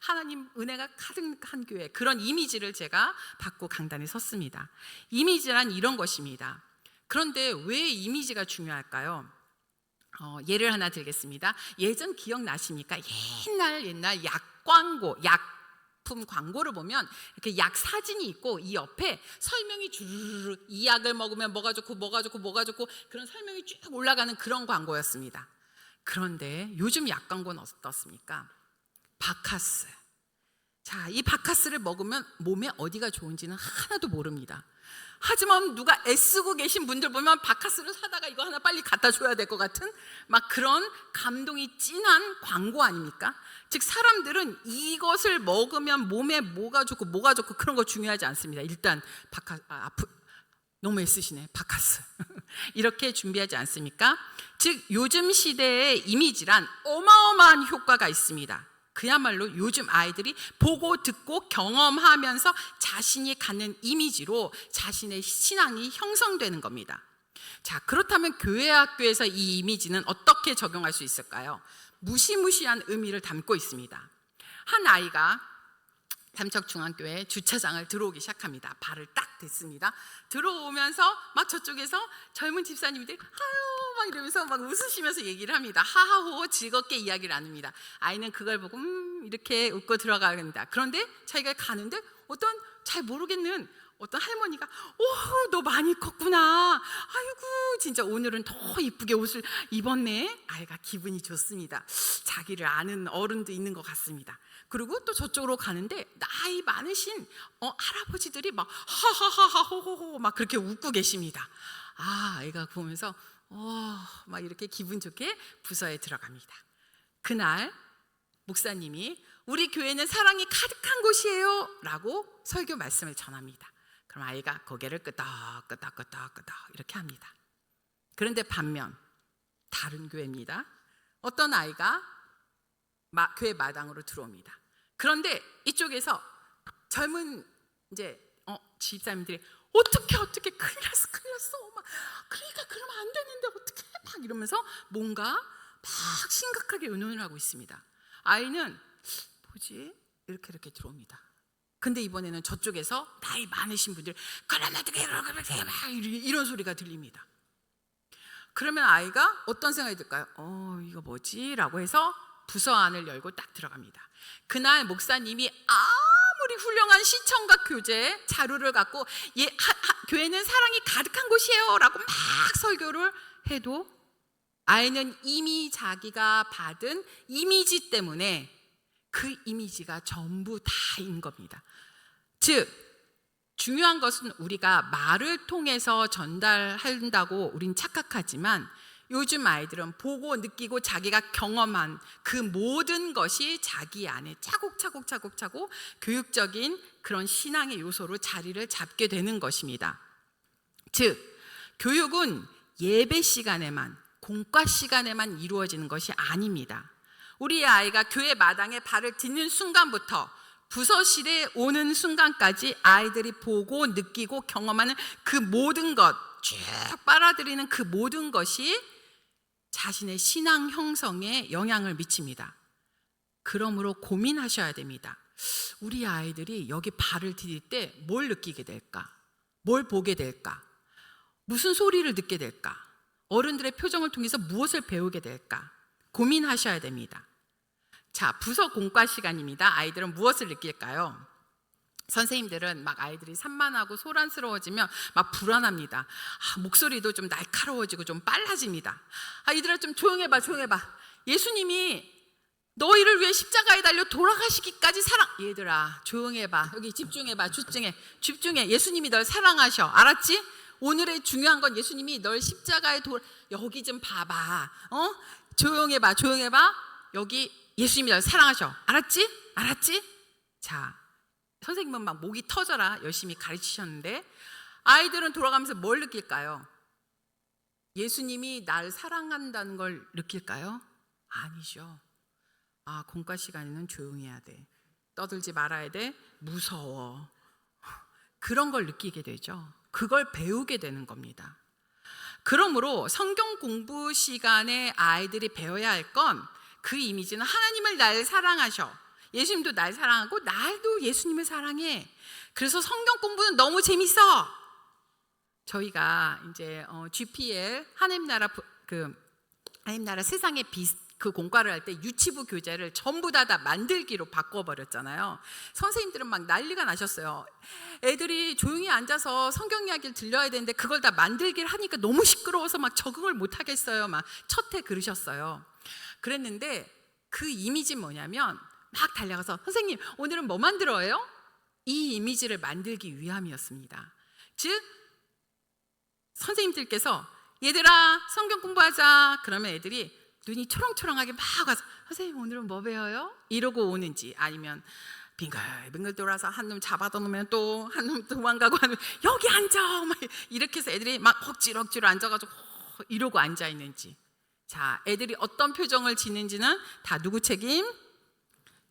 하나님 은혜가 가득한 교회, 그런 이미지를 제가 받고 강단에 섰습니다. 이미지란 이런 것입니다. 그런데 왜 이미지가 중요할까요? 예를 하나 들겠습니다. 예전 기억나십니까? 옛날 약 광고, 약품 광고를 보면 이렇게 약 사진이 있고 이 옆에 설명이 주르륵, 이 약을 먹으면 뭐가 좋고 그런 설명이 쭉 올라가는 그런 광고였습니다. 그런데 요즘 약 광고는 어떻습니까? 바카스. 자, 이 바카스를 먹으면 몸에 어디가 좋은지는 하나도 모릅니다. 하지만 누가 애쓰고 계신 분들 보면 바카스를 사다가 이거 하나 빨리 갖다 줘야 될 것 같은 막 그런 감동이 진한 광고 아닙니까? 즉 사람들은 이것을 먹으면 몸에 뭐가 좋고 그런 거 중요하지 않습니다. 일단 너무 애쓰시네, 바카스. 이렇게 준비하지 않습니까? 즉 요즘 시대의 이미지란 어마어마한 효과가 있습니다. 그야말로 요즘 아이들이 보고 듣고 경험하면서 자신이 갖는 이미지로 자신의 신앙이 형성되는 겁니다. 자, 그렇다면 교회 학교에서 이 이미지는 어떻게 적용할 수 있을까요? 무시무시한 의미를 담고 있습니다. 한 아이가 삼척중앙교회 주차장을 들어오기 시작합니다. 발을 딱 댔습니다. 들어오면서 막 저쪽에서 젊은 집사님들이 하요 막 이러면서 막 웃으시면서 얘기를 합니다. 하하호 즐겁게 이야기를 나눕니다. 아이는 그걸 보고 이렇게 웃고 들어갑니다. 그런데 자기가 가는데 어떤 잘 모르겠는 어떤 할머니가 너 많이 컸구나. 아이고 진짜 오늘은 더 이쁘게 옷을 입었네. 아이가 기분이 좋습니다. 자기를 아는 어른도 있는 것 같습니다. 그리고 또 저쪽으로 가는데 나이 많으신 할아버지들이 막 하하하하호호호 막 그렇게 웃고 계십니다. 아이가 보면서 막 이렇게 기분 좋게 부서에 들어갑니다. 그날 목사님이 우리 교회는 사랑이 가득한 곳이에요 라고 설교 말씀을 전합니다. 그럼 아이가 고개를 끄덕끄덕 이렇게 합니다. 그런데 반면 다른 교회입니다. 어떤 아이가 교회 마당으로 들어옵니다. 그런데 이쪽에서 젊은 이제 집사님들이 어떻게 큰일 났어 막 그러니까 그러면 안 되는데 어떻게 막 이러면서 뭔가 막 심각하게 의논을 하고 있습니다. 아이는 뭐지 이렇게 들어옵니다. 근데 이번에는 저쪽에서 나이 많으신 분들 그러면 어떻게 막 이런 소리가 들립니다. 그러면 아이가 어떤 생각이 들까요? 이거 뭐지? 라고 해서 부서 안을 열고 딱 들어갑니다. 그날 목사님이 아무리 훌륭한 시청각 교재 자료를 갖고 교회는 사랑이 가득한 곳이에요 라고 막 설교를 해도 아이는 이미 자기가 받은 이미지 때문에 그 이미지가 전부 다인 겁니다. 즉 중요한 것은 우리가 말을 통해서 전달한다고 우린 착각하지만 요즘 아이들은 보고 느끼고 자기가 경험한 그 모든 것이 자기 안에 차곡차곡 교육적인 그런 신앙의 요소로 자리를 잡게 되는 것입니다. 즉 교육은 예배 시간에만 공과 시간에만 이루어지는 것이 아닙니다. 우리 아이가 교회 마당에 발을 딛는 순간부터 부서실에 오는 순간까지 아이들이 보고 느끼고 경험하는 그 모든 것 쭉 빨아들이는 그 모든 것이 자신의 신앙 형성에 영향을 미칩니다. 그러므로 고민하셔야 됩니다. 우리 아이들이 여기 발을 디딜 때 뭘 느끼게 될까? 뭘 보게 될까? 무슨 소리를 듣게 될까? 어른들의 표정을 통해서 무엇을 배우게 될까? 고민하셔야 됩니다. 자, 부서 공과 시간입니다. 아이들은 무엇을 느낄까요? 선생님들은 막 아이들이 산만하고 소란스러워지면 막 불안합니다. 목소리도 좀 날카로워지고 좀 빨라집니다. 얘들아 좀 조용해봐. 예수님이 너희를 위해 십자가에 달려 돌아가시기까지 얘들아 조용해봐. 여기 집중해. 예수님이 널 사랑하셔. 알았지? 오늘의 중요한 건 예수님이 널 십자가에 여기 좀 봐봐. 조용해봐. 여기 예수님이 널 사랑하셔. 알았지? 자, 선생님은 막 목이 터져라 열심히 가르치셨는데 아이들은 돌아가면서 뭘 느낄까요? 예수님이 날 사랑한다는 걸 느낄까요? 아니죠. 공과 시간에는 조용해야 돼. 떠들지 말아야 돼. 무서워. 그런 걸 느끼게 되죠. 그걸 배우게 되는 겁니다. 그러므로 성경 공부 시간에 아이들이 배워야 할 건 그 이미지는 하나님을 날 사랑하셔. 예수님도 날 사랑하고 나도 예수님을 사랑해. 그래서 성경 공부는 너무 재밌어. 저희가 이제 GPL 하나님 나라 세상의 빛 그 공과를 할 때 유치부 교재를 전부 다 만들기로 바꿔버렸잖아요. 선생님들은 막 난리가 나셨어요. 애들이 조용히 앉아서 성경 이야기를 들려야 되는데 그걸 다 만들기를 하니까 너무 시끄러워서 막 적응을 못 하겠어요. 막 첫해 그러셨어요. 그랬는데 그 이미지는 뭐냐면 막 달려가서 선생님 오늘은 뭐 만들어요? 이 이미지를 만들기 위함이었습니다. 즉 선생님들께서 얘들아 성경 공부하자 그러면 애들이 눈이 초롱초롱하게 막 와서 선생님 오늘은 뭐 배워요? 이러고 오는지 아니면 빙글빙글 돌아서 한 놈 잡아다 놓으면 또 한 놈 도망가고 하면 여기 앉아 막 이렇게 해서 애들이 막 억지로 앉아가지고 이러고 앉아 있는지. 자, 애들이 어떤 표정을 짓는지는 다 누구 책임?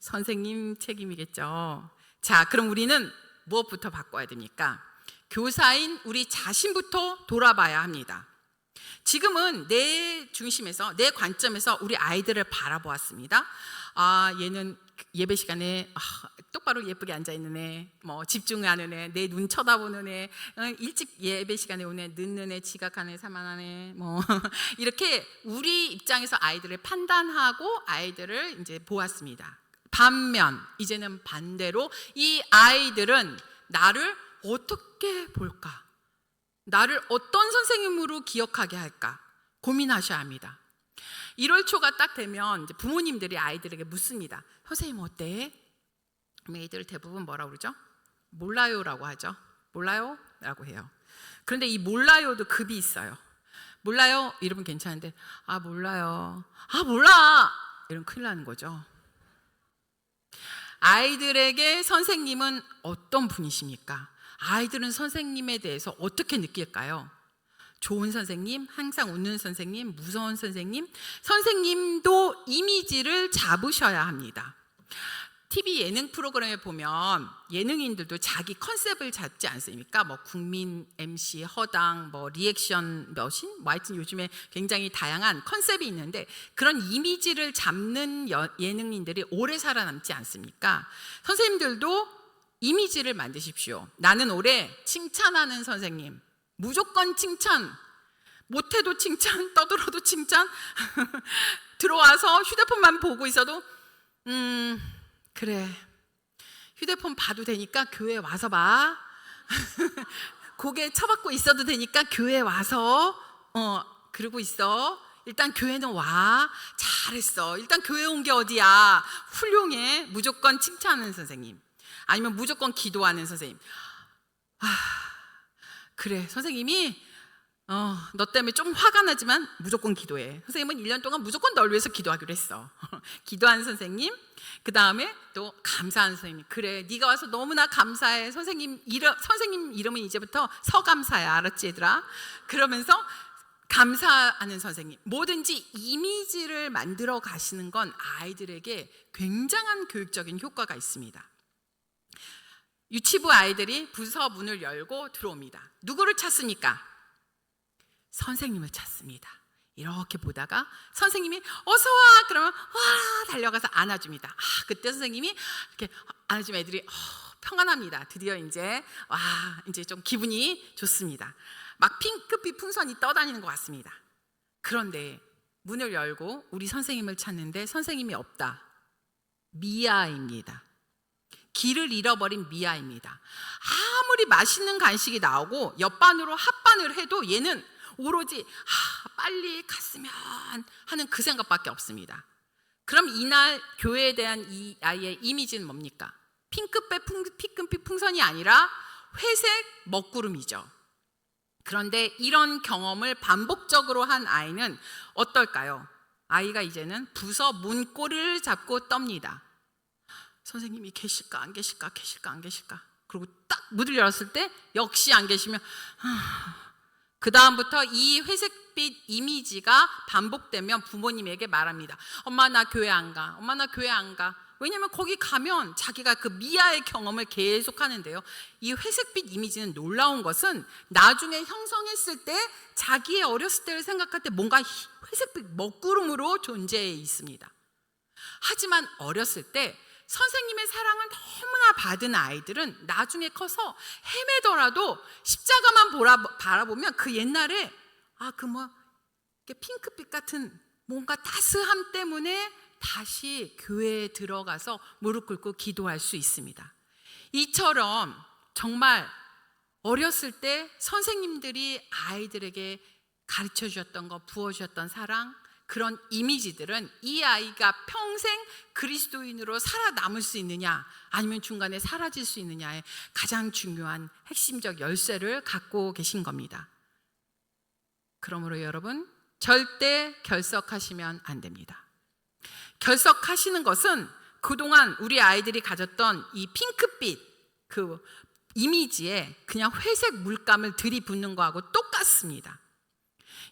선생님 책임이겠죠. 자, 그럼 우리는 무엇부터 바꿔야 됩니까? 교사인 우리 자신부터 돌아봐야 합니다. 지금은 내 중심에서 내 관점에서 우리 아이들을 바라보았습니다. 얘는 예배 시간에 똑바로 예쁘게 앉아있는 애, 집중하는 애, 내 눈 쳐다보는 애, 일찍 예배 시간에 오는 애, 늦는 애, 지각하는 애, 산만한 애, 이렇게 우리 입장에서 아이들을 판단하고 아이들을 이제 보았습니다. 반면 이제는 반대로 이 아이들은 나를 어떻게 볼까? 나를 어떤 선생님으로 기억하게 할까? 고민하셔야 합니다. 1월 초가 딱 되면 이제 부모님들이 아이들에게 묻습니다. 선생님 어때? 그럼 애들 대부분 뭐라고 그러죠? 몰라요라고 하죠. 몰라요? 라고 해요. 그런데 이 몰라요도 급이 있어요. 몰라요? 이러면 괜찮은데 몰라요. 몰라! 이러면 큰일 나는 거죠. 아이들에게 선생님은 어떤 분이십니까? 아이들은 선생님에 대해서 어떻게 느낄까요? 좋은 선생님, 항상 웃는 선생님, 무서운 선생님, 선생님도 이미지를 잡으셔야 합니다. TV 예능 프로그램에 보면 예능인들도 자기 컨셉을 잡지 않습니까? 뭐 국민 MC, 허당, 뭐 리액션 머신, 뭐 하여튼 요즘에 굉장히 다양한 컨셉이 있는데 그런 이미지를 잡는 예능인들이 오래 살아남지 않습니까? 선생님들도 이미지를 만드십시오. 나는 올해 칭찬하는 선생님, 무조건 칭찬, 못해도 칭찬, 떠들어도 칭찬. 들어와서 휴대폰만 보고 있어도 그래, 휴대폰 봐도 되니까 교회 와서 봐. 고개 쳐박고 있어도 되니까 교회 와서 그러고 있어. 일단 교회는 와. 잘했어. 일단 교회 온 게 어디야. 훌륭해. 무조건 칭찬하는 선생님, 아니면 무조건 기도하는 선생님. 그래, 선생님이 너 때문에 좀 화가 나지만 무조건 기도해. 선생님은 1년 동안 무조건 널 위해서 기도하기로 했어. 기도하는 선생님. 그 다음에 또 감사하는 선생님. 그래, 네가 와서 너무나 감사해. 선생님 이름은 이제부터 서감사야. 알았지 얘들아? 그러면서 감사하는 선생님. 뭐든지 이미지를 만들어 가시는 건 아이들에게 굉장한 교육적인 효과가 있습니다. 유치부 아이들이 부서 문을 열고 들어옵니다. 누구를 찾습니까? 선생님을 찾습니다. 이렇게 보다가 선생님이 어서 와 그러면 와 달려가서 안아줍니다. 그때 선생님이 이렇게 안아주면 애들이 평안합니다. 드디어 이제 이제 좀 기분이 좋습니다. 막 핑크빛 풍선이 떠다니는 것 같습니다. 그런데 문을 열고 우리 선생님을 찾는데 선생님이 없다. 미아입니다. 길을 잃어버린 미아입니다. 아무리 맛있는 간식이 나오고 옆반으로 합반을 해도 얘는 오로지 빨리 갔으면 하는 그 생각밖에 없습니다. 그럼 이날 교회에 대한 이 아이의 이미지는 뭡니까? 핑크빛 풍선이 아니라 회색 먹구름이죠. 그런데 이런 경험을 반복적으로 한 아이는 어떨까요? 아이가 이제는 부서 문고리를 잡고 떱니다. 선생님이 계실까 안 계실까 계실까 안 계실까. 그리고 딱 문을 열었을 때 역시 안 계시면 그 다음부터 이 회색빛 이미지가 반복되면 부모님에게 말합니다. 엄마 나 교회 안 가. 엄마 나 교회 안 가. 왜냐하면 거기 가면 자기가 그 미아의 경험을 계속 하는데요. 이 회색빛 이미지는 놀라운 것은 나중에 형성했을 때 자기의 어렸을 때를 생각할 때 뭔가 회색빛 먹구름으로 존재해 있습니다. 하지만 어렸을 때 선생님의 사랑을 너무나 받은 아이들은 나중에 커서 헤매더라도 십자가만 바라보면 그 옛날에 핑크빛 같은 뭔가 따스함 때문에 다시 교회에 들어가서 무릎 꿇고 기도할 수 있습니다. 이처럼 정말 어렸을 때 선생님들이 아이들에게 가르쳐 주셨던 거, 부어주셨던 사랑, 그런 이미지들은 이 아이가 평생 그리스도인으로 살아남을 수 있느냐 아니면 중간에 사라질 수 있느냐의 가장 중요한 핵심적 열쇠를 갖고 계신 겁니다. 그러므로 여러분 절대 결석하시면 안 됩니다. 결석하시는 것은 그동안 우리 아이들이 가졌던 이 핑크빛 그 이미지에 그냥 회색 물감을 들이붓는 거하고 똑같습니다.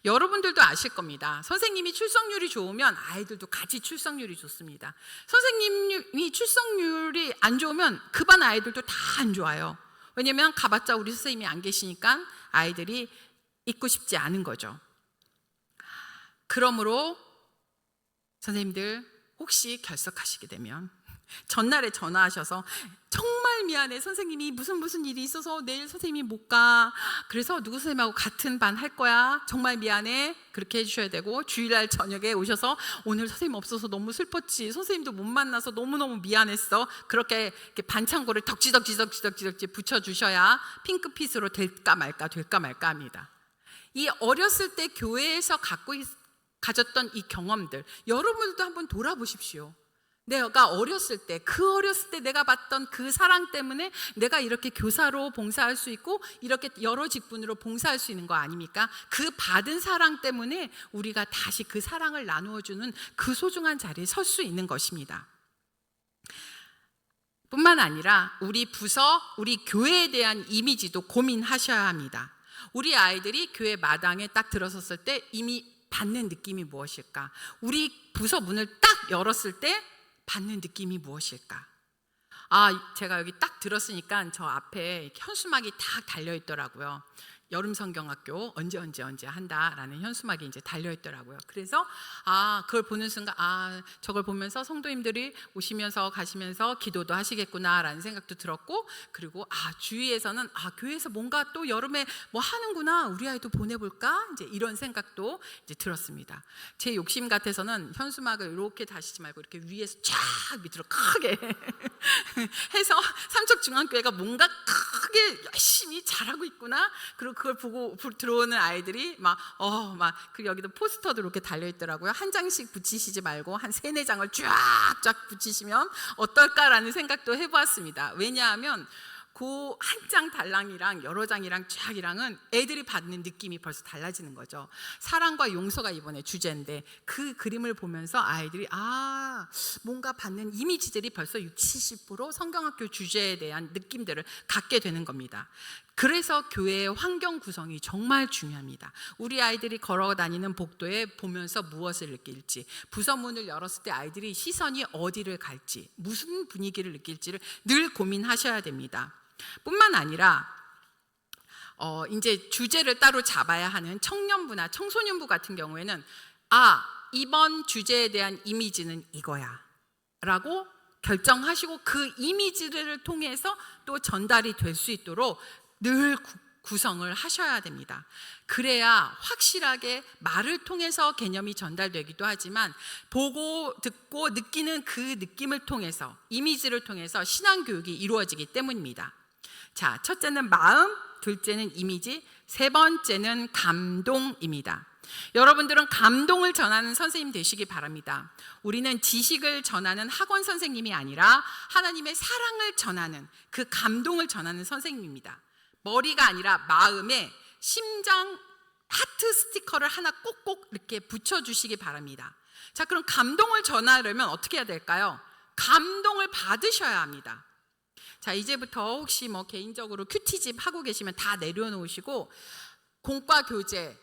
여러분들도 아실 겁니다. 선생님이 출석률이 좋으면 아이들도 같이 출석률이 좋습니다. 선생님이 출석률이 안 좋으면 그 반 아이들도 다 안 좋아요. 왜냐하면 가봤자 우리 선생님이 안 계시니까 아이들이 있고 싶지 않은 거죠. 그러므로 선생님들 혹시 결석하시게 되면 전날에 전화하셔서 정말 미안해 선생님이 무슨 일이 있어서 내일 선생님이 못 가. 그래서 누구 선생님하고 같은 반 할 거야. 정말 미안해. 그렇게 해주셔야 되고 주일날 저녁에 오셔서 오늘 선생님 없어서 너무 슬펐지. 선생님도 못 만나서 너무너무 미안했어. 그렇게 반창고를 덕지덕지 붙여주셔야 핑크빛으로 될까 말까 합니다. 이 어렸을 때 교회에서 가졌던 이 경험들 여러분들도 한번 돌아보십시오. 내가 어렸을 때 내가 봤던 그 사랑 때문에 내가 이렇게 교사로 봉사할 수 있고 이렇게 여러 직분으로 봉사할 수 있는 거 아닙니까? 그 받은 사랑 때문에 우리가 다시 그 사랑을 나누어주는 그 소중한 자리에 설 수 있는 것입니다. 뿐만 아니라 우리 부서, 우리 교회에 대한 이미지도 고민하셔야 합니다. 우리 아이들이 교회 마당에 딱 들어섰을 때 이미 받는 느낌이 무엇일까? 우리 부서 문을 딱 열었을 때 받는 느낌이 무엇일까? 제가 여기 딱 들었으니까 저 앞에 현수막이 딱 달려 있더라고요. 여름 성경학교 언제 한다라는 현수막이 이제 달려 있더라고요. 그래서 그걸 보는 순간 저걸 보면서 성도님들이 오시면서 가시면서 기도도 하시겠구나라는 생각도 들었고, 그리고 주위에서는 교회에서 뭔가 또 여름에 뭐 하는구나, 우리 아이도 보내볼까, 이제 이런 생각도 이제 들었습니다. 제 욕심 같아서는 현수막을 이렇게 다시지 말고 이렇게 위에서 쫙 밑으로 크게 해서 삼척중앙교회가 뭔가 크게 열심히 잘하고 있구나, 그리고 그걸 보고 들어오는 아이들이 그리고 여기도 포스터도 이렇게 달려 있더라고요. 한 장씩 붙이시지 말고 한 3-4장을 쫙쫙 붙이시면 어떨까라는 생각도 해보았습니다. 왜냐하면 그 한 장 달랑이랑 여러 장이랑 쫙이랑은 애들이 받는 느낌이 벌써 달라지는 거죠. 사랑과 용서가 이번에 주제인데, 그 그림을 보면서 아이들이 뭔가 받는 이미지들이 벌써 60-70% 성경학교 주제에 대한 느낌들을 갖게 되는 겁니다. 그래서 교회의 환경 구성이 정말 중요합니다. 우리 아이들이 걸어 다니는 복도에 보면서 무엇을 느낄지, 부서문을 열었을 때 아이들이 시선이 어디를 갈지, 무슨 분위기를 느낄지를 늘 고민하셔야 됩니다. 뿐만 아니라 이제 주제를 따로 잡아야 하는 청년부나 청소년부 같은 경우에는 이번 주제에 대한 이미지는 이거야 라고 결정하시고, 그 이미지를 통해서 또 전달이 될 수 있도록 늘 구성을 하셔야 됩니다. 그래야 확실하게 말을 통해서 개념이 전달되기도 하지만 보고 듣고 느끼는 그 느낌을 통해서, 이미지를 통해서 신앙교육이 이루어지기 때문입니다. 자, 첫째는 마음, 둘째는 이미지, 세 번째는 감동입니다. 여러분들은 감동을 전하는 선생님 되시기 바랍니다. 우리는 지식을 전하는 학원 선생님이 아니라 하나님의 사랑을 전하는, 그 감동을 전하는 선생님입니다. 머리가 아니라 마음에 심장 하트 스티커를 하나 꼭꼭 이렇게 붙여주시기 바랍니다. 자, 그럼 감동을 전하려면 어떻게 해야 될까요? 감동을 받으셔야 합니다. 자, 이제부터 혹시 개인적으로 큐티집 하고 계시면 다 내려놓으시고, 공과 교재,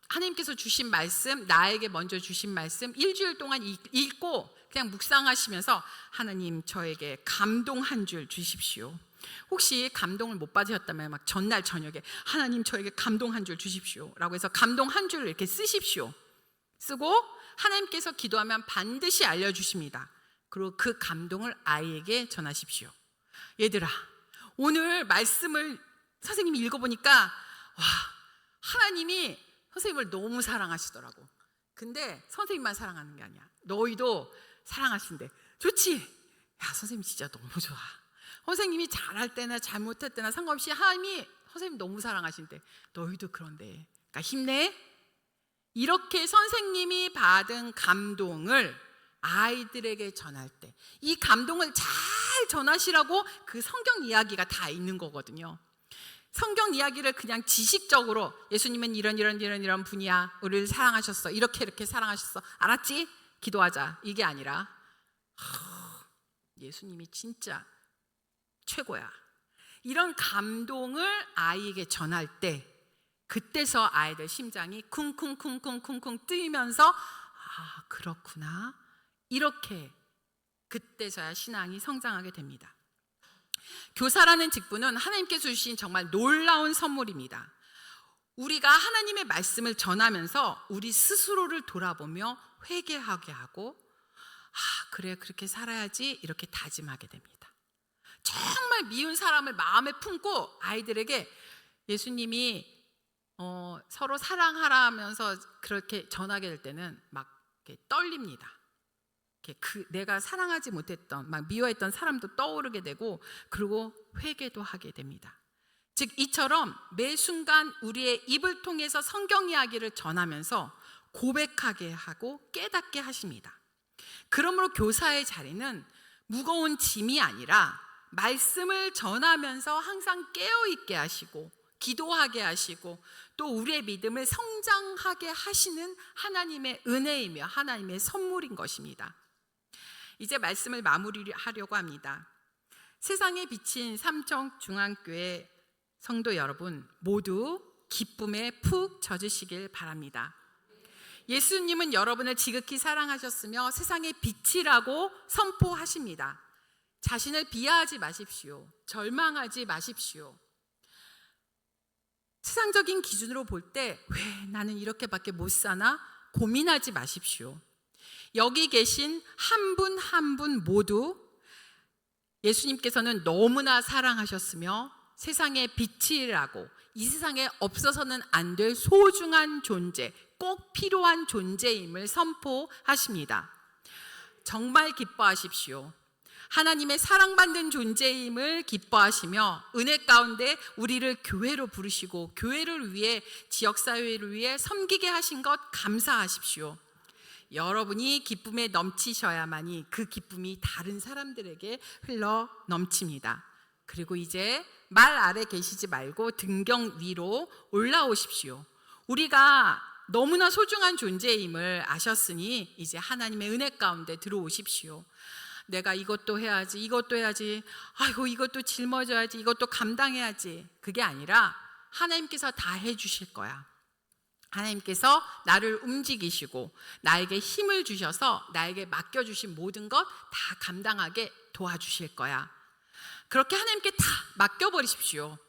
하나님께서 주신 말씀, 나에게 먼저 주신 말씀 일주일 동안 읽고 그냥 묵상하시면서 하나님, 저에게 감동 한 줄 주십시오. 혹시 감동을 못 받으셨다면 전날 저녁에 하나님, 저에게 감동 한 줄 주십시오 라고 해서 감동 한 줄을 이렇게 쓰십시오. 쓰고 하나님께서 기도하면 반드시 알려주십니다. 그리고 그 감동을 아이에게 전하십시오. 얘들아, 오늘 말씀을 선생님이 읽어보니까 하나님이 선생님을 너무 사랑하시더라고. 근데 선생님만 사랑하는 게 아니야. 너희도 사랑하신대. 좋지? 야, 선생님 진짜 너무 좋아. 선생님이 잘할 때나 잘못할 때나 상관없이 하나님이 선생님 너무 사랑하신대. 너희도 그런데. 그러니까 힘내. 이렇게 선생님이 받은 감동을 아이들에게 전할 때, 이 감동을 잘 전하시라고 그 성경 이야기가 다 있는 거거든요. 성경 이야기를 그냥 지식적으로 예수님은 이런 분이야, 우리를 사랑하셨어, 이렇게 사랑하셨어, 알았지? 기도하자, 이게 아니라 예수님이 진짜 최고야, 이런 감동을 아이에게 전할 때, 그때서 아이들 심장이 쿵쿵쿵쿵쿵쿵 뛰면서 그렇구나, 이렇게 그때서야 신앙이 성장하게 됩니다. 교사라는 직분은 하나님께서 주신 정말 놀라운 선물입니다. 우리가 하나님의 말씀을 전하면서 우리 스스로를 돌아보며 회개하게 하고, 그래, 그렇게 살아야지, 이렇게 다짐하게 됩니다. 정말 미운 사람을 마음에 품고 아이들에게 예수님이 서로 사랑하라 하면서 그렇게 전하게 될 때는 막 이렇게 떨립니다. 내가 사랑하지 못했던, 막 미워했던 사람도 떠오르게 되고, 그리고 회개도 하게 됩니다. 즉, 이처럼 매 순간 우리의 입을 통해서 성경 이야기를 전하면서 고백하게 하고 깨닫게 하십니다. 그러므로 교사의 자리는 무거운 짐이 아니라 말씀을 전하면서 항상 깨어있게 하시고 기도하게 하시고 또 우리의 믿음을 성장하게 하시는 하나님의 은혜이며 하나님의 선물인 것입니다. 이제 말씀을 마무리하려고 합니다. 세상에 비친 삼척중앙교회 성도 여러분 모두 기쁨에 푹 젖으시길 바랍니다. 예수님은 여러분을 지극히 사랑하셨으며 세상의 빛이라고 선포하십니다. 자신을 비하하지 마십시오. 절망하지 마십시오. 세상적인 기준으로 볼 때 왜 나는 이렇게밖에 못 사나 고민하지 마십시오. 여기 계신 한 분 한 분 모두 예수님께서는 너무나 사랑하셨으며 세상의 빛이라고, 이 세상에 없어서는 안 될 소중한 존재, 꼭 필요한 존재임을 선포하십니다. 정말 기뻐하십시오. 하나님의 사랑받는 존재임을 기뻐하시며 은혜 가운데 우리를 교회로 부르시고 교회를 위해, 지역사회를 위해 섬기게 하신 것 감사하십시오. 여러분이 기쁨에 넘치셔야만이 그 기쁨이 다른 사람들에게 흘러 넘칩니다. 그리고 이제 말 아래 계시지 말고 등경 위로 올라오십시오. 우리가 너무나 소중한 존재임을 아셨으니 이제 하나님의 은혜 가운데 들어오십시오. 내가 이것도 해야지, 이것도 해야지, 아이고 이것도 짊어져야지, 이것도 감당해야지, 그게 아니라 하나님께서 다 해주실 거야. 하나님께서 나를 움직이시고 나에게 힘을 주셔서 나에게 맡겨주신 모든 것 다 감당하게 도와주실 거야. 그렇게 하나님께 다 맡겨버리십시오.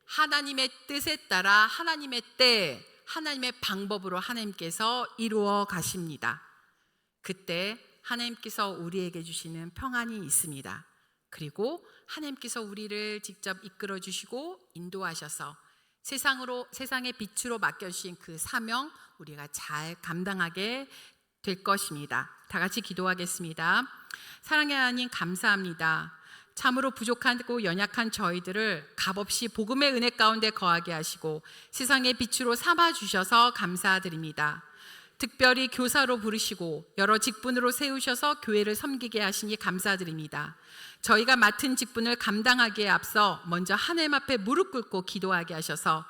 하나님의 뜻에 따라 하나님의 때, 하나님의 방법으로 하나님께서 이루어 가십니다. 그때 하나님께서 우리에게 주시는 평안이 있습니다. 그리고 하나님께서 우리를 직접 이끌어 주시고 인도하셔서 세상의 빛으로 맡겨주신 그 사명 우리가 잘 감당하게 될 것입니다. 다 같이 기도하겠습니다. 사랑의 하나님 감사합니다. 참으로 부족하고 연약한 저희들을 값없이 복음의 은혜 가운데 거하게 하시고 세상의 빛으로 삼아주셔서 감사드립니다. 특별히 교사로 부르시고 여러 직분으로 세우셔서 교회를 섬기게 하시니 감사드립니다. 저희가 맡은 직분을 감당하기에 앞서 먼저 하나님 앞에 무릎 꿇고 기도하게 하셔서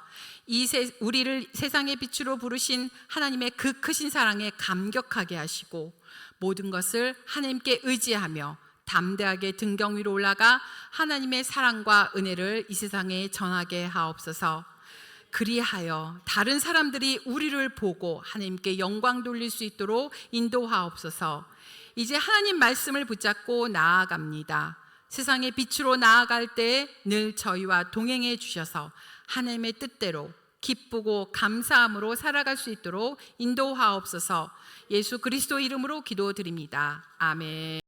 우리를 세상의 빛으로 부르신 하나님의 그 크신 사랑에 감격하게 하시고 모든 것을 하나님께 의지하며 담대하게 등경 위로 올라가 하나님의 사랑과 은혜를 이 세상에 전하게 하옵소서. 그리하여 다른 사람들이 우리를 보고 하나님께 영광 돌릴 수 있도록 인도하옵소서. 이제 하나님 말씀을 붙잡고 나아갑니다. 세상의 빛으로 나아갈 때 늘 저희와 동행해 주셔서 하나님의 뜻대로 기쁘고 감사함으로 살아갈 수 있도록 인도하옵소서. 예수 그리스도 이름으로 기도드립니다. 아멘.